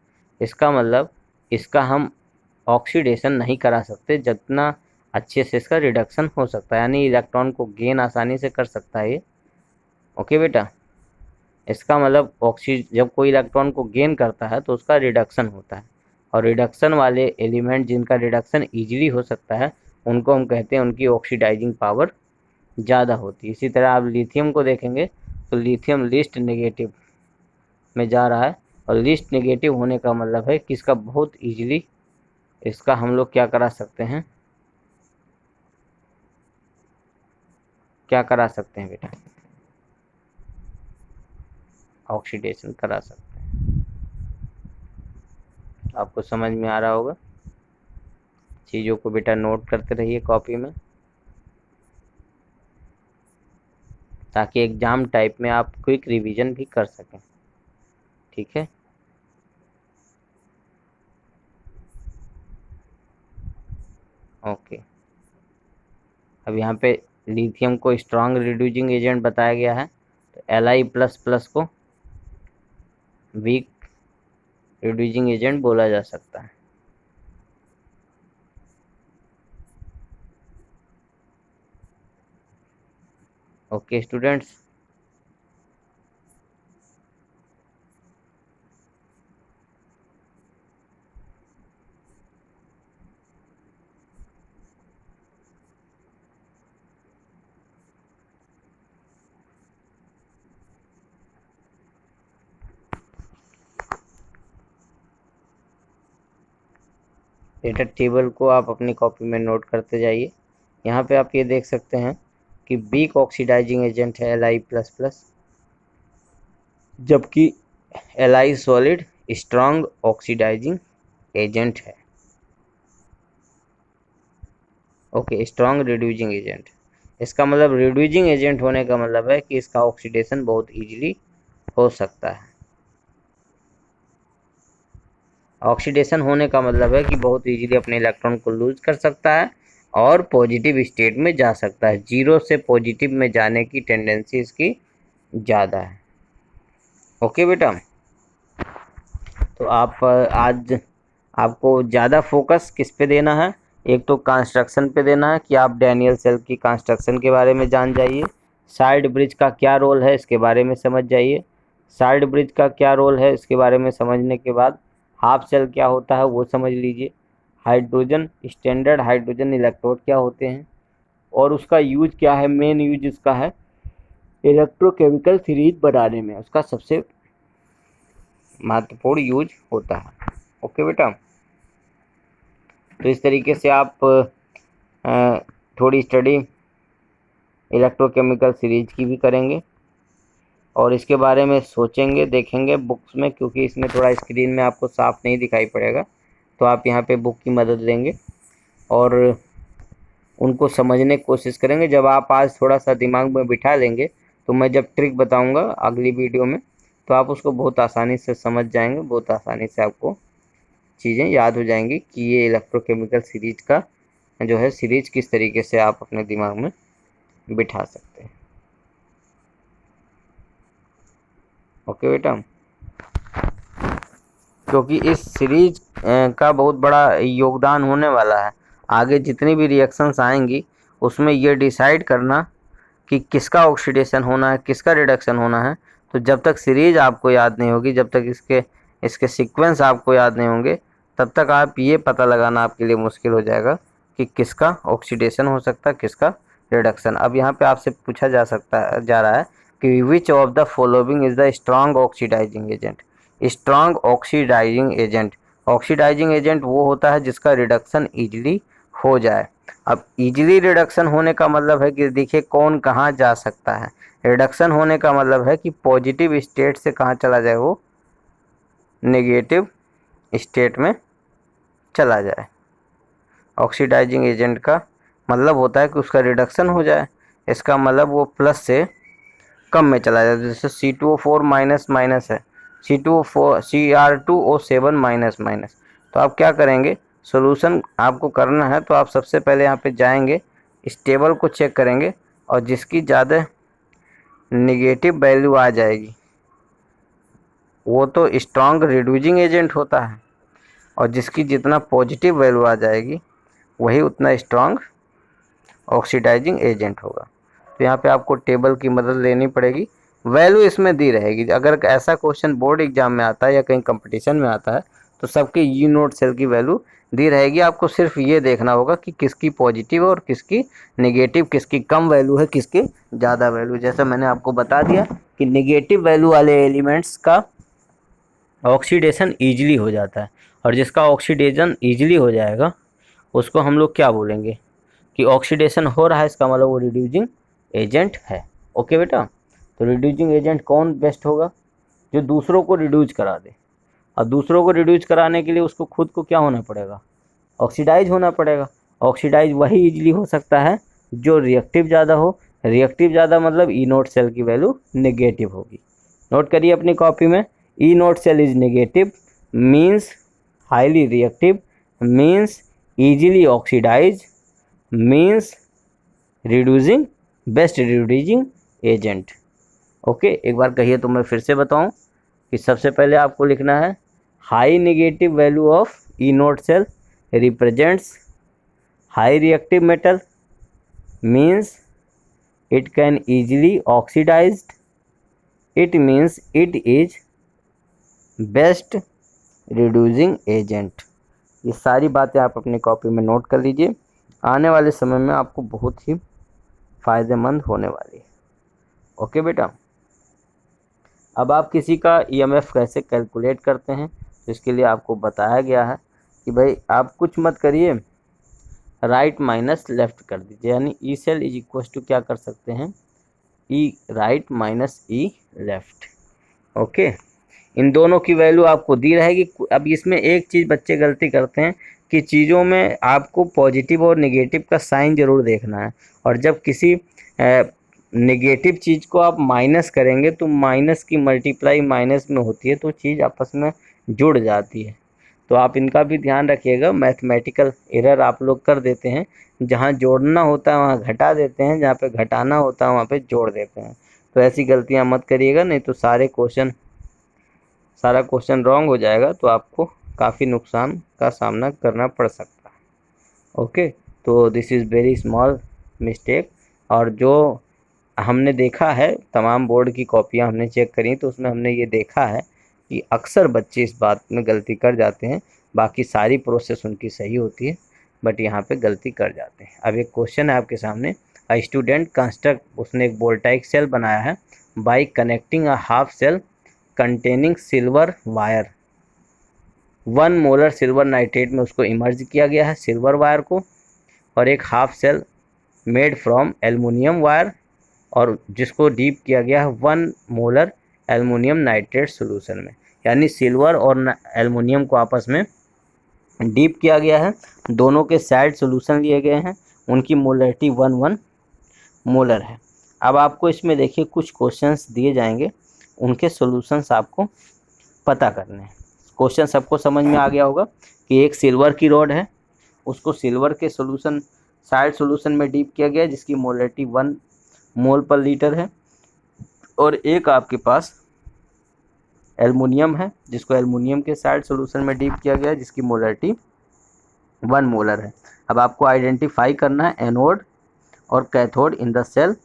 इसका मतलब इसका हम ऑक्सीडेशन नहीं करा सकते, जितना अच्छे से इसका रिडक्शन हो सकता है, यानी इलेक्ट्रॉन को गेन आसानी से कर सकता है ये। ओके बेटा, इसका मतलब जब कोई इलेक्ट्रॉन को गेन करता है तो उसका रिडक्शन होता है, और रिडक्शन वाले एलिमेंट जिनका रिडक्शन ईजिली हो सकता है उनको हम कहते हैं उनकी ऑक्सीडाइजिंग पावर ज़्यादा होती है। इसी तरह आप लिथियम को देखेंगे तो लिथियम लीस्ट नेगेटिव में जा रहा है, और लीस्ट नेगेटिव होने का मतलब है कि इसका बहुत ईजिली इसका हम लोग क्या करा सकते हैं, क्या करा सकते हैं बेटा, ऑक्सीडेशन करा सकते हैं। आपको समझ में आ रहा होगा, चीज़ों को बेटा नोट करते रहिए कॉपी में, ताकि एग्ज़ाम टाइप में आप क्विक रिवीजन भी कर सकें। ठीक है, ओके। अब यहाँ पे लिथियम को स्ट्रॉन्ग रिड्यूसिंग एजेंट बताया गया है, तो Li++ को वीक रिड्यूसिंग एजेंट बोला जा सकता है। ओके स्टूडेंट्स, डेटा टेबल को आप अपनी कॉपी में नोट करते जाइए। यहाँ पे आप ये देख सकते हैं कि वीक ऑक्सीडाइजिंग एजेंट है Li++, जबकि Li solid strong oxidising agent है। ओके, स्ट्रॉन्ग रिड्यूसिंग एजेंट, इसका मतलब रिड्यूसिंग एजेंट होने का मतलब है कि इसका ऑक्सीडेशन बहुत इजीली हो सकता है। ऑक्सीडेशन होने का मतलब है कि बहुत इजीली अपने इलेक्ट्रॉन को लूज कर सकता है और पॉजिटिव स्टेट में जा सकता है। जीरो से पॉजिटिव में जाने की टेंडेंसी इसकी ज़्यादा है। ओके बेटा, तो आप आज आपको ज़्यादा फोकस किस पे देना है, एक तो कंस्ट्रक्शन पे देना है कि आप डैनियल सेल की कंस्ट्रक्शन के बारे में जान जाइए, साइड ब्रिज का क्या रोल है इसके बारे में समझ जाइए। साइड ब्रिज का क्या रोल है इसके बारे में समझने के बाद हाफ सेल क्या होता है वो समझ लीजिए। हाइड्रोजन स्टैंडर्ड हाइड्रोजन इलेक्ट्रोड क्या होते हैं और उसका यूज क्या है, मेन यूज इसका है इलेक्ट्रोकेमिकल सीरीज बनाने में, उसका सबसे महत्वपूर्ण यूज होता है। ओके बेटा, तो इस तरीके से आप थोड़ी स्टडी इलेक्ट्रोकेमिकल सीरीज की भी करेंगे और इसके बारे में सोचेंगे, देखेंगे बुक्स में, क्योंकि इसमें थोड़ा स्क्रीन में आपको साफ नहीं दिखाई पड़ेगा, तो आप यहाँ पे बुक की मदद लेंगे और उनको समझने की कोशिश करेंगे। जब आप आज थोड़ा सा दिमाग में बिठा लेंगे तो मैं जब ट्रिक बताऊंगा अगली वीडियो में तो आप उसको बहुत आसानी से समझ जाएंगे, बहुत आसानी से आपको चीज़ें याद हो जाएंगी कि ये इलेक्ट्रोकेमिकल सीरीज का जो है सीरीज किस तरीके से आप अपने दिमाग में बिठा सकते हैं। ओके बेटा, क्योंकि इस सीरीज का बहुत बड़ा योगदान होने वाला है, आगे जितनी भी रिएक्शंस आएंगी उसमें ये डिसाइड करना कि किसका ऑक्सीडेशन होना है, किसका रिडक्शन होना है। तो जब तक सीरीज आपको याद नहीं होगी, जब तक इसके इसके सीक्वेंस आपको याद नहीं होंगे, तब तक आप ये पता लगाना आपके लिए मुश्किल हो जाएगा कि किसका ऑक्सीडेशन हो सकता है, किसका रिडक्शन। अब यहाँ पे आपसे पूछा जा रहा है कि which of the following is the strong oxidising agent. Strong oxidising agent, oxidising agent वो होता है जिसका रिडक्शन इजीली हो जाए। अब इजीली रिडक्शन होने का मतलब है कि देखिए कौन कहाँ जा सकता है। रिडक्शन होने का मतलब है कि पॉजिटिव स्टेट से कहाँ चला जाए, वो नेगेटिव स्टेट में चला जाए। ऑक्सीडाइजिंग एजेंट का मतलब होता है कि उसका रिडक्शन हो जाए, इसका मतलब वो प्लस से कम में चला जाए। जैसे C2O4 माइनस माइनस है, Cr2O7 माइनस माइनस। तो आप क्या करेंगे, सोल्यूशन आपको करना है तो आप सबसे पहले यहाँ पे जाएंगे, इस टेबल को चेक करेंगे, और जिसकी ज़्यादा निगेटिव वैल्यू आ जाएगी वो तो स्ट्रॉन्ग रिड्यूसिंग एजेंट होता है, और जिसकी जितना पॉजिटिव वैल्यू आ जाएगी वही उतना स्ट्रॉन्ग ऑक्सीडाइजिंग एजेंट होगा। तो यहाँ पे आपको टेबल की मदद लेनी पड़ेगी, वैल्यू इसमें दी रहेगी। अगर ऐसा क्वेश्चन बोर्ड एग्जाम में आता है या कहीं कंपटीशन में आता है तो सबके यू नोट सेल की वैल्यू दी रहेगी। आपको सिर्फ ये देखना होगा कि किसकी पॉजिटिव और किसकी नेगेटिव, किसकी कम वैल्यू है, किसकी ज़्यादा वैल्यू। जैसा मैंने आपको बता दिया कि नेगेटिव वैल्यू वाले एलिमेंट्स का ऑक्सीडेशन ईजिली हो जाता है, और जिसका ऑक्सीडेशन ईजिली हो जाएगा उसको हम लोग क्या बोलेंगे कि ऑक्सीडेशन हो रहा है, इसका मतलब वो रिड्यूसिंग एजेंट है। ओके बेटा, तो रिड्यूसिंग एजेंट कौन बेस्ट होगा, जो दूसरों को रिड्यूस करा दे। और दूसरों को रिड्यूस कराने के लिए उसको खुद को क्या होना पड़ेगा, ऑक्सीडाइज होना पड़ेगा। ऑक्सीडाइज वही इजीली हो सकता है जो रिएक्टिव ज़्यादा हो। रिएक्टिव ज़्यादा मतलब ई नोट सेल की वैल्यू नेगेटिव होगी। नोट करिए अपनी कॉपी में, E note cell is negative means highly reactive means easily oxidize means reducing best reducing agent। Okay, एक बार कहिए तो मैं फिर से बताऊं कि सबसे पहले आपको लिखना है high negative value of E note cell represents high reactive metal means it can easily oxidized, it means it is best reducing agent। ये सारी बातें आप अपनी कॉपी में नोट कर लीजिए, आने वाले समय में आपको बहुत ही फ़ायदेमंद होने वाली है। ओके बेटा, अब आप किसी का ईएमएफ कैसे कैलकुलेट करते हैं तो इसके लिए आपको बताया गया है कि भाई आप कुछ मत करिए, राइट माइनस लेफ़्ट कर दीजिए, यानी E cell is equal to क्या कर सकते हैं, E right minus E left. Okay, इन दोनों की वैल्यू आपको दी रहेगी। अब इसमें एक चीज़ बच्चे गलती करते हैं कि चीज़ों में आपको पॉजिटिव और नेगेटिव का साइन ज़रूर देखना है, और जब किसी नेगेटिव चीज़ को आप माइनस करेंगे तो माइनस की मल्टीप्लाई माइनस में होती है तो चीज़ आपस में जुड़ जाती है। तो आप इनका भी ध्यान रखिएगा, मैथमेटिकल एरर आप लोग कर देते हैं, जहाँ जोड़ना होता है वहाँ घटा देते हैं, जहाँ पे घटाना होता है वहाँ पे जोड़ देते हैं। तो ऐसी गलतियाँ मत करिएगा, नहीं तो सारा क्वेश्चन रॉन्ग हो जाएगा तो आपको काफ़ी नुकसान का सामना करना पड़ सकता है। ओके, तो this is very small mistake. और जो हमने देखा है, तमाम बोर्ड की कॉपियाँ हमने चेक करी तो उसमें हमने ये देखा है कि अक्सर बच्चे इस बात में गलती कर जाते हैं, बाकी सारी प्रोसेस उनकी सही होती है बट यहाँ पे गलती कर जाते हैं। अब एक क्वेश्चन है आपके सामने, अ स्टूडेंट कंस्ट्रक्ट, उसने एक वोल्टाइक सेल बनाया है by connecting a half cell containing silver wire. 1 molar silver nitrate में उसको इमर्ज किया गया है सिल्वर वायर को, और एक half cell made from aluminium wire, और जिसको डीप किया गया है 1 मोलर एल्युमिनियम नाइट्रेट सॉल्यूशन में। यानी सिल्वर और एल्युमिनियम को आपस में डीप किया गया है, दोनों के साइड सॉल्यूशन लिए गए हैं, उनकी मोलरिटी 1 मोलर है। अब आपको इसमें देखिए कुछ क्वेश्चंस दिए जाएंगे, उनके सॉल्यूशंस आपको पता करने हैं। क्वेश्चन सबको समझ में आ गया होगा कि एक सिल्वर की रॉड है, उसको सिल्वर के सॉल्यूशन साइड सॉल्यूशन में डीप किया गया है जिसकी मोलरिटी 1 मोल पर लीटर है, और एक आपके पास एल्युमिनियम है जिसको एल्युमिनियम के साइड सॉल्यूशन में डीप किया गया है जिसकी मोलरिटी 1 मोलर है। अब आपको आइडेंटिफाई करना है एनोड और कैथोड इन द सेल।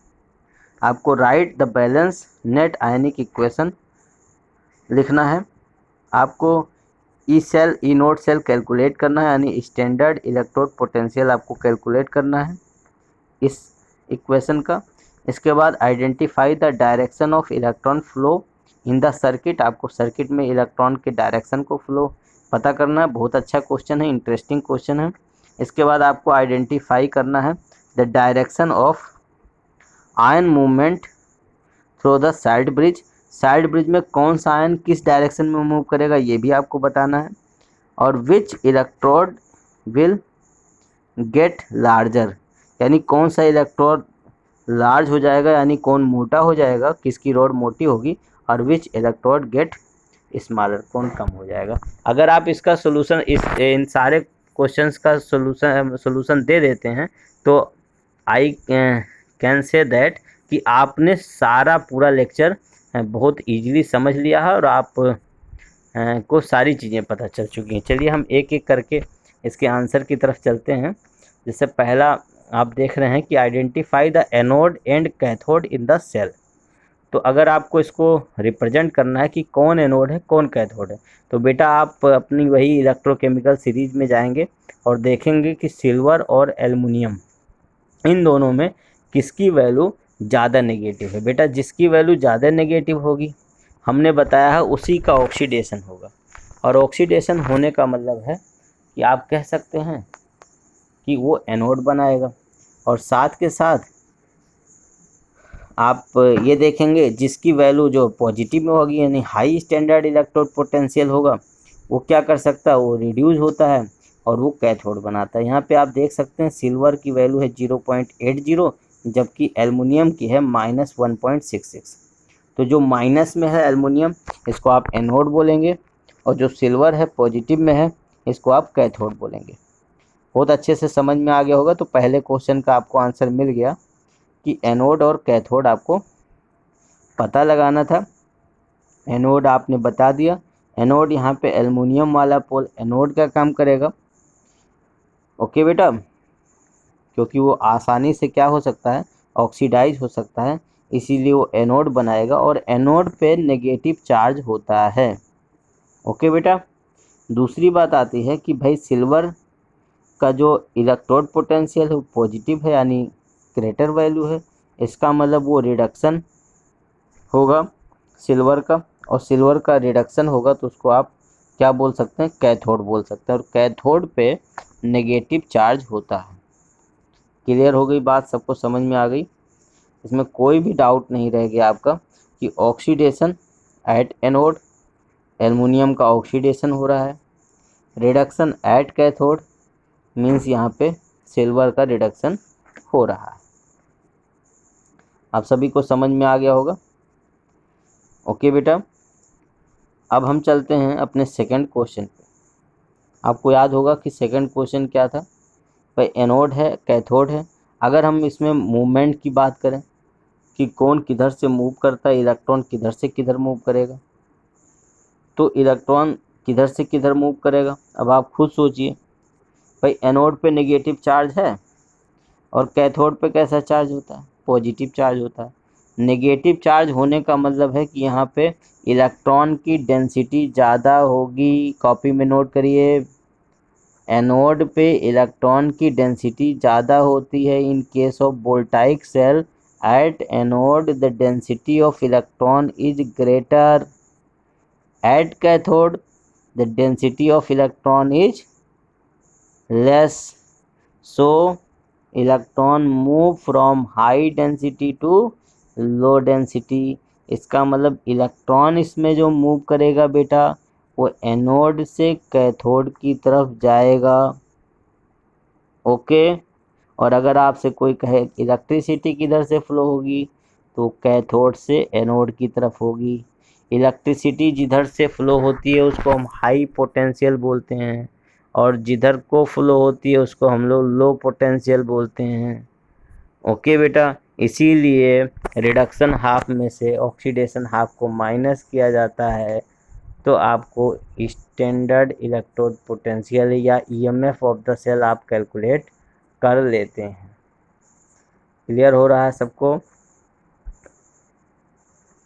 आपको write the balance net ionic equation लिखना है, आपको E cell E nought cell calculate करना है, यानी स्टैंडर्ड इलेक्ट्रोड पोटेंशियल आपको कैलकुलेट करना है इस इक्वेशन का। इसके बाद identify the direction of electron flow in the circuit, आपको सर्किट में इलेक्ट्रॉन के डायरेक्शन को फ्लो पता करना है। बहुत अच्छा क्वेश्चन है, इंटरेस्टिंग क्वेश्चन है। इसके बाद आपको आइडेंटिफाई करना है the direction of ion movement through the side bridge, side bridge में कौन सा आयन किस डायरेक्शन में मूव करेगा ये भी आपको बताना है। और विच इलेक्ट्रोड विल गेट लार्जर, यानी कौन सा इलेक्ट्रोड लार्ज हो जाएगा, यानी कौन मोटा हो जाएगा, किसकी रॉड मोटी होगी। और विच इलेक्ट्रोड गेट स्मॉलर, कौन कम हो जाएगा। अगर आप इसका सोल्यूशन इन सारे क्वेश्चंस का सोल्यूशन दे देते हैं तो आई कैन से दैट कि आपने सारा पूरा लेक्चर बहुत इजीली समझ लिया है और आप को सारी चीज़ें पता चल चुकी हैं। चलिए हम एक एक करके इसके आंसर की तरफ चलते हैं। जैसे पहला आप देख रहे हैं कि identify the anode and cathode in the cell. तो अगर आपको इसको रिप्रेजेंट करना है कि कौन एनोड है कौन कैथोड है, तो बेटा आप अपनी वही इलेक्ट्रोकेमिकल सीरीज में जाएंगे और देखेंगे कि सिल्वर और एल्युमिनियम इन दोनों में किसकी वैल्यू ज़्यादा नेगेटिव है। बेटा जिसकी वैल्यू ज़्यादा नेगेटिव होगी हमने बताया है उसी का ऑक्सीडेशन होगा, और ऑक्सीडेशन होने का मतलब है कि आप कह सकते हैं कि वो एनोड बनाएगा। और साथ के साथ आप ये देखेंगे जिसकी वैल्यू जो पॉजिटिव में होगी यानी हाई स्टैंडर्ड इलेक्ट्रोड पोटेंशियल होगा, वो क्या कर सकता है, वो रिड्यूस होता है और वो कैथोड बनाता है। यहाँ पे आप देख सकते हैं सिल्वर की वैल्यू है 0.80, जबकि एल्युमिनियम की है -1.66। तो जो माइनस में है एल्युमिनियम इसको आप एनोड बोलेंगे, और जो सिल्वर है पॉजिटिव में है इसको आप कैथोड बोलेंगे। बहुत अच्छे से समझ में आ गया होगा। तो पहले क्वेश्चन का आपको आंसर मिल गया कि एनोड और कैथोड आपको पता लगाना था। एनोड आपने बता दिया। एनोड यहाँ पे एल्युमिनियम वाला पोल एनोड का काम करेगा। ओके बेटा, क्योंकि वो आसानी से क्या हो सकता है, ऑक्सीडाइज हो सकता है, इसीलिए वो एनोड बनाएगा और एनोड पे नेगेटिव चार्ज होता है। ओके बेटा, दूसरी बात आती है कि भाई सिल्वर का जो इलेक्ट्रोड पोटेंशियल है वो पॉजिटिव है यानी ग्रेटर वैल्यू है, इसका मतलब वो रिडक्शन होगा सिल्वर का, और सिल्वर का रिडक्शन होगा तो उसको आप क्या बोल सकते हैं, कैथोड बोल सकते हैं। और कैथोड पे नेगेटिव चार्ज होता है। क्लियर हो गई बात, सबको समझ में आ गई। इसमें कोई भी डाउट नहीं रह गया आपका कि ऑक्सीडेशन एट एनोड, एल्युमिनियम का ऑक्सीडेशन हो रहा है। रिडक्शन एट कैथोड मीन्स यहाँ पे सिल्वर का रिडक्शन हो रहा है। आप सभी को समझ में आ गया होगा। ओके बेटा, अब हम चलते हैं अपने सेकंड क्वेश्चन पे। आपको याद होगा कि सेकंड क्वेश्चन क्या था, भाई एनोड है कैथोड है। अगर हम इसमें मूवमेंट की बात करें कि कौन किधर से मूव करता है, इलेक्ट्रॉन किधर से किधर मूव करेगा, तो इलेक्ट्रॉन किधर से किधर मूव करेगा। अब आप खुद सोचिए, भाई एनोड पे नेगेटिव चार्ज है और कैथोड पे कैसा चार्ज होता है, पॉजिटिव चार्ज होता है। नेगेटिव चार्ज होने का मतलब है कि यहाँ पे इलेक्ट्रॉन की डेंसिटी ज़्यादा होगी। कॉपी में नोट करिए, एनोड पे इलेक्ट्रॉन की डेंसिटी ज़्यादा होती है। In case of voltaic cell at anode the density of electron is greater, at cathode the density of electron is less. So electron move from high density to low density. इसका मतलब electron इसमें जो move करेगा बेटा वो anode से cathode की तरफ जाएगा। ओके, और अगर आपसे कोई कहे इलेक्ट्रिसिटी किधर से फ्लो होगी तो कैथोड से एनोड की तरफ होगी। इलेक्ट्रिसिटी जिधर से फ्लो होती है उसको हम हाई पोटेंशियल बोलते हैं, और जिधर को फ्लो होती है उसको हम लोग लो पोटेंशियल बोलते हैं। ओके बेटा, इसीलिए रिडक्शन हाफ में से ऑक्सीडेशन हाफ को माइनस किया जाता है, तो आपको स्टैंडर्ड इलेक्ट्रोड पोटेंशियल या ईएमएफ ऑफ द सेल आप कैलकुलेट कर लेते हैं। क्लियर हो रहा है सबको,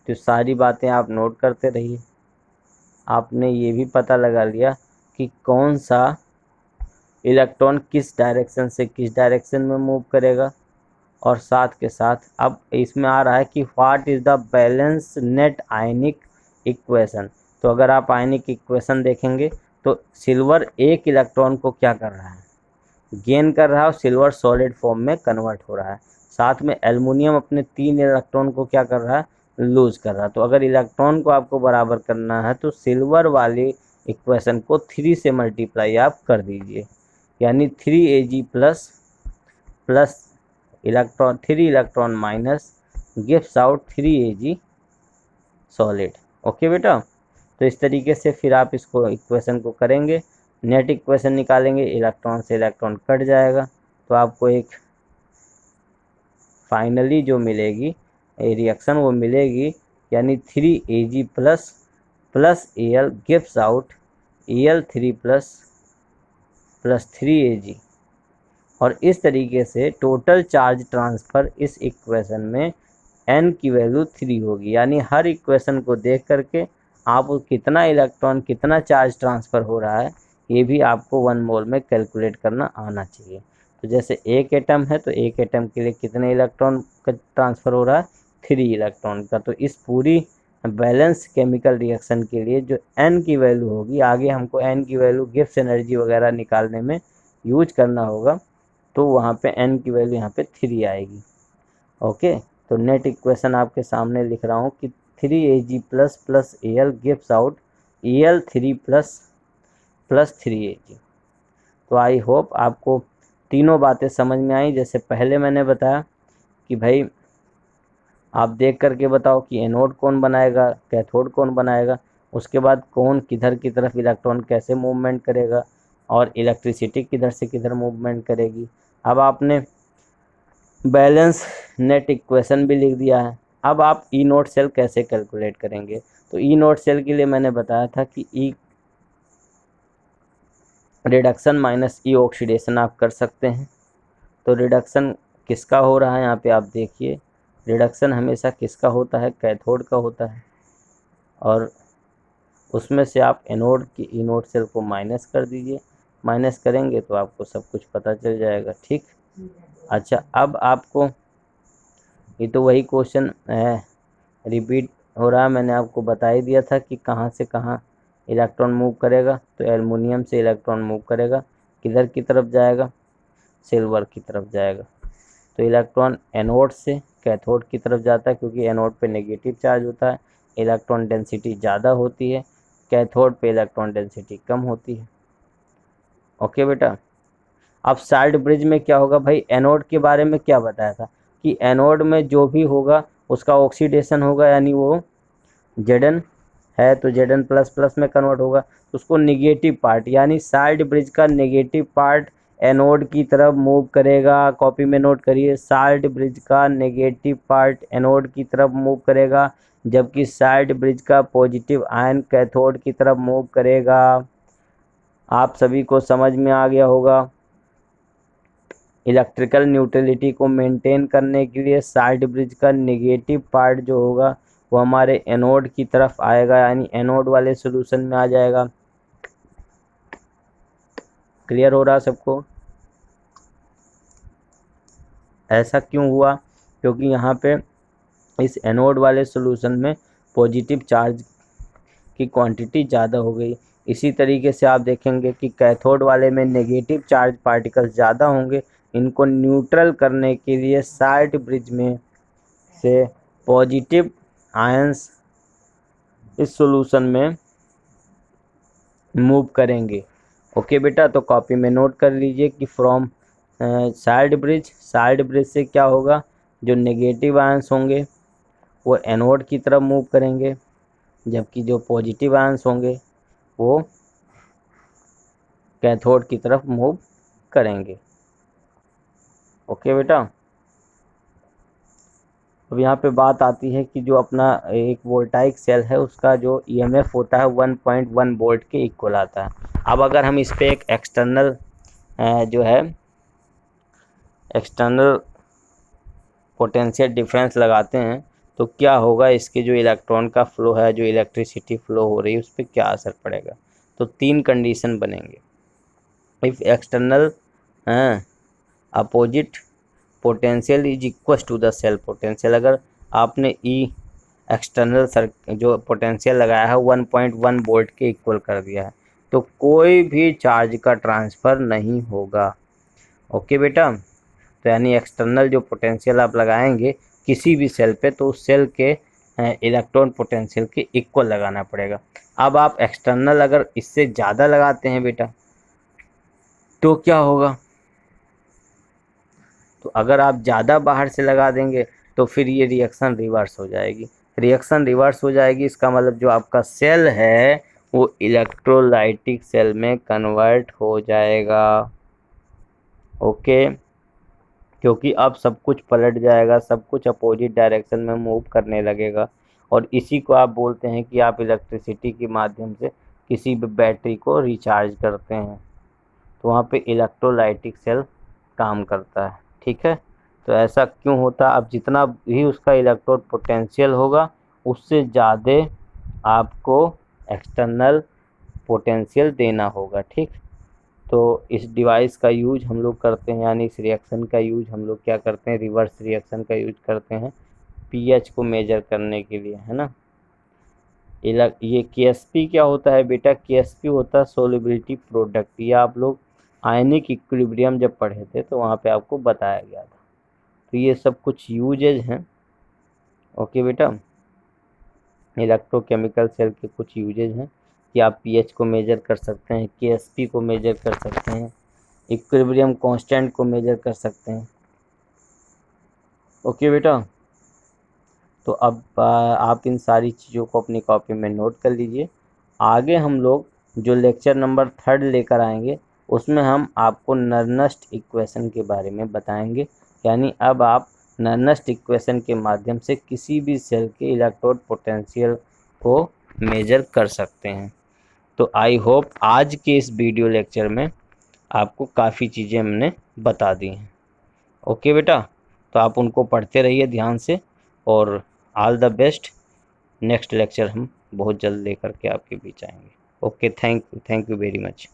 तो सारी बातें आप नोट करते रहिए। आपने ये भी पता लगा लिया कि कौन सा इलेक्ट्रॉन किस डायरेक्शन से किस डायरेक्शन में मूव करेगा, और साथ के साथ अब इसमें आ रहा है कि what is the balance net ionic equation. तो अगर आप आयनिक इक्वेशन देखेंगे तो सिल्वर एक इलेक्ट्रॉन को क्या कर रहा है, गेन कर रहा है, और सिल्वर सॉलिड फॉर्म में कन्वर्ट हो रहा है। साथ में एल्युमिनियम अपने 3 इलेक्ट्रॉन को क्या कर रहा है, लूज कर रहा है। तो अगर इलेक्ट्रॉन को आपको बराबर करना है तो सिल्वर वाली इक्वेशन को 3 से मल्टीप्लाई आप कर दीजिए, यानी 3Ag plus plus electron 3 electron minus gives out 3Ag solid. Okay बेटा, तो इस तरीके से फिर आप इसको इक्वेशन को करेंगे, नेट इक्वेशन निकालेंगे, इलेक्ट्रॉन से इलेक्ट्रॉन कट जाएगा, तो आपको एक फाइनली जो मिलेगी रिएक्शन वो मिलेगी, यानी 3Ag plus plus Al gives out Al3 plus plus 3Ag। और इस तरीके से टोटल चार्ज ट्रांसफ़र इस इक्वेशन में n की वैल्यू 3 होगी, यानी हर इक्वेशन को देख करके आप कितना इलेक्ट्रॉन कितना चार्ज ट्रांसफ़र हो रहा है ये भी आपको 1 मोल में कैलकुलेट करना आना चाहिए। तो जैसे एक एटम है तो एक एटम के लिए कितने इलेक्ट्रॉन का ट्रांसफ़र हो रहा है, 3 इलेक्ट्रॉन का। तो इस पूरी बैलेंस केमिकल रिएक्शन के लिए जो n की वैल्यू होगी, आगे हमको n की वैल्यू गिब्स एनर्जी वगैरह निकालने में यूज करना होगा, तो वहाँ पे n की वैल्यू यहाँ पे 3 आएगी। ओके, तो नेट इक्वेशन आपके सामने लिख रहा हूँ कि 3Ag plus plus Al gives out Al3 plus plus 3Ag। तो आई होप आपको तीनों बातें समझ में आई। जैसे पहले मैंने बताया कि भाई आप देख करके बताओ कि एनोड कौन बनाएगा, कैथोड कौन बनाएगा, उसके बाद कौन किधर की तरफ इलेक्ट्रॉन कैसे मूवमेंट करेगा, और इलेक्ट्रिसिटी किधर से किधर मूवमेंट करेगी। अब आपने बैलेंस नेट इक्वेशन भी लिख दिया है। अब आप ई नोट सेल कैसे कैलकुलेट करेंगे, तो ई नोट सेल के लिए मैंने बताया था कि ई रिडक्शन माइनस ई ऑक्सीडेशन आप कर सकते हैं। तो रिडक्शन किसका हो रहा है, यहाँ पे आप देखिए, रिडक्शन हमेशा किसका होता है, कैथोड का होता है, और उसमें से आप एनोड की ई नोट सेल को माइनस कर दीजिए। माइनस करेंगे तो आपको सब कुछ पता चल जाएगा। ठीक, अच्छा, अब आपको ये तो वही क्वेश्चन है, रिपीट हो रहा है। मैंने आपको बता ही दिया था कि कहाँ से कहाँ इलेक्ट्रॉन मूव करेगा। तो एल्युमिनियम से इलेक्ट्रॉन मूव करेगा, किधर की तरफ जाएगा, सिल्वर की तरफ जाएगा। तो इलेक्ट्रॉन एनोड से कैथोड की तरफ जाता है, क्योंकि एनोड पे नेगेटिव चार्ज होता है, इलेक्ट्रॉन डेंसिटी ज़्यादा होती है, कैथोड पे इलेक्ट्रॉन डेंसिटी कम होती है। ओके बेटा, अब साइड ब्रिज में क्या होगा, भाई एनोड के बारे में क्या बताया था कि एनोड में जो भी होगा उसका ऑक्सीडेशन होगा, यानी वो Zn है तो Zn प्लस प्लस में कन्वर्ट होगा, उसको निगेटिव पार्ट, यानी साइड ब्रिज का नेगेटिव पार्ट एनोड की तरफ मूव करेगा। कॉपी में नोट करिए, साइड ब्रिज का नेगेटिव पार्ट एनोड की तरफ मूव करेगा, जबकि साइड ब्रिज का पॉजिटिव आयन कैथोड की तरफ मूव करेगा। आप सभी को समझ में आ गया होगा। इलेक्ट्रिकल न्यूट्रलिटी को मेंटेन करने के लिए साइड ब्रिज का नेगेटिव पार्ट जो होगा वो हमारे एनोड की तरफ आएगा, यानी एनोड वाले सॉल्यूशन में आ जाएगा। क्लियर हो रहा सबको? ऐसा क्यों हुआ, क्योंकि यहाँ पे इस एनोड वाले सॉल्यूशन में पॉजिटिव चार्ज की क्वांटिटी ज़्यादा हो गई। इसी तरीके से आप देखेंगे कि कैथोड वाले में नेगेटिव चार्ज पार्टिकल्स ज़्यादा होंगे। इनको न्यूट्रल करने के लिए साइड ब्रिज में से पॉजिटिव आयंस इस सॉल्यूशन में मूव करेंगे। ओके बेटा, तो कॉपी में नोट कर लीजिए कि फ्रॉम साइड ब्रिज से क्या होगा, जो नेगेटिव आयंस होंगे वो एनोड की तरफ मूव करेंगे, जबकि जो पॉजिटिव आयंस होंगे वो कैथोड की तरफ मूव करेंगे। ओके बेटा, अब यहाँ पे बात आती है कि जो अपना एक वोल्टाइक सेल है उसका जो ईएमएफ होता है 1.1 वोल्ट के इक्वल आता है। अब अगर हम इस पर एक एक्सटर्नल जो है एक्सटर्नल पोटेंशियल डिफरेंस लगाते हैं तो क्या होगा, इसके जो इलेक्ट्रॉन का फ्लो है, जो इलेक्ट्रिसिटी फ्लो हो रही है, उस पर क्या असर पड़ेगा। तो 3 कंडीशन बनेंगे। If external opposite potential is equal to the cell potential, अगर आपने ई एक्सटर्नल जो पोटेंशियल लगाया है 1.1 वोल्ट के इक्वल कर दिया है, तो कोई भी चार्ज का ट्रांसफ़र नहीं होगा। ओके बेटा, तो यानी एक्सटर्नल जो पोटेंशियल आप लगाएंगे किसी भी सेल पे, तो उस सेल के इलेक्ट्रॉन पोटेंशियल के इक्वल लगाना पड़ेगा। अब आप एक्सटर्नल अगर इससे ज़्यादा लगाते हैं बेटा, तो क्या होगा, तो अगर आप ज़्यादा बाहर से लगा देंगे तो फिर ये रिएक्शन रिवर्स हो जाएगी। रिएक्शन रिवर्स हो जाएगी, इसका मतलब जो आपका सेल है वो इलेक्ट्रोलाइटिक सेल में कन्वर्ट हो जाएगा। ओके, क्योंकि अब सब कुछ पलट जाएगा, सब कुछ अपोजिट डायरेक्शन में मूव करने लगेगा, और इसी को आप बोलते हैं कि आप इलेक्ट्रिसिटी के माध्यम से किसी भी बैटरी को रिचार्ज करते हैं, तो वहाँ पे इलेक्ट्रोलाइटिक सेल काम करता है। ठीक है, तो ऐसा क्यों होता है, अब जितना भी उसका इलेक्ट्रोड पोटेंशियल होगा उससे ज़्यादा आपको एक्सटर्नल पोटेंशियल देना होगा। ठीक, तो इस डिवाइस का यूज हम लोग करते हैं, यानी इस रिएक्शन का यूज हम लोग क्या करते हैं, रिवर्स रिएक्शन का यूज करते हैं पीएच को मेजर करने के लिए, है ना। ये केएसपी क्या होता है बेटा, केएसपी होता है सोल्युबिलिटी प्रोडक्ट। ये आप लोग आयनिक इक्विलिब्रियम जब पढ़े थे तो वहाँ पे आपको बताया गया था। तो ये सब कुछ यूजेज हैं। ओके बेटा, इलेक्ट्रोकेमिकल सेल के कुछ यूजेज हैं कि आप पीएच को मेजर कर सकते हैं, केएसपी को मेजर कर सकते हैं, इक्विलिब्रियम कांस्टेंट को मेजर कर सकते हैं। ओके बेटा, तो अब आप इन सारी चीज़ों को अपनी कॉपी में नोट कर लीजिए। आगे हम लोग जो लेक्चर नंबर 3 लेकर आएंगे उसमें हम आपको नर्नस्ट इक्वेशन के बारे में बताएंगे, यानी अब आप नर्नस्ट इक्वेशन के माध्यम से किसी भी सेल के इलेक्ट्रोड पोटेंशियल को मेजर कर सकते हैं। तो आई होप आज के इस वीडियो लेक्चर में आपको काफ़ी चीज़ें हमने बता दी हैं। ओके बेटा, तो आप उनको पढ़ते रहिए ध्यान से, और all the best. Next lecture हम बहुत जल्द लेकर के आपके बीच आएंगे। Okay, thank you very much.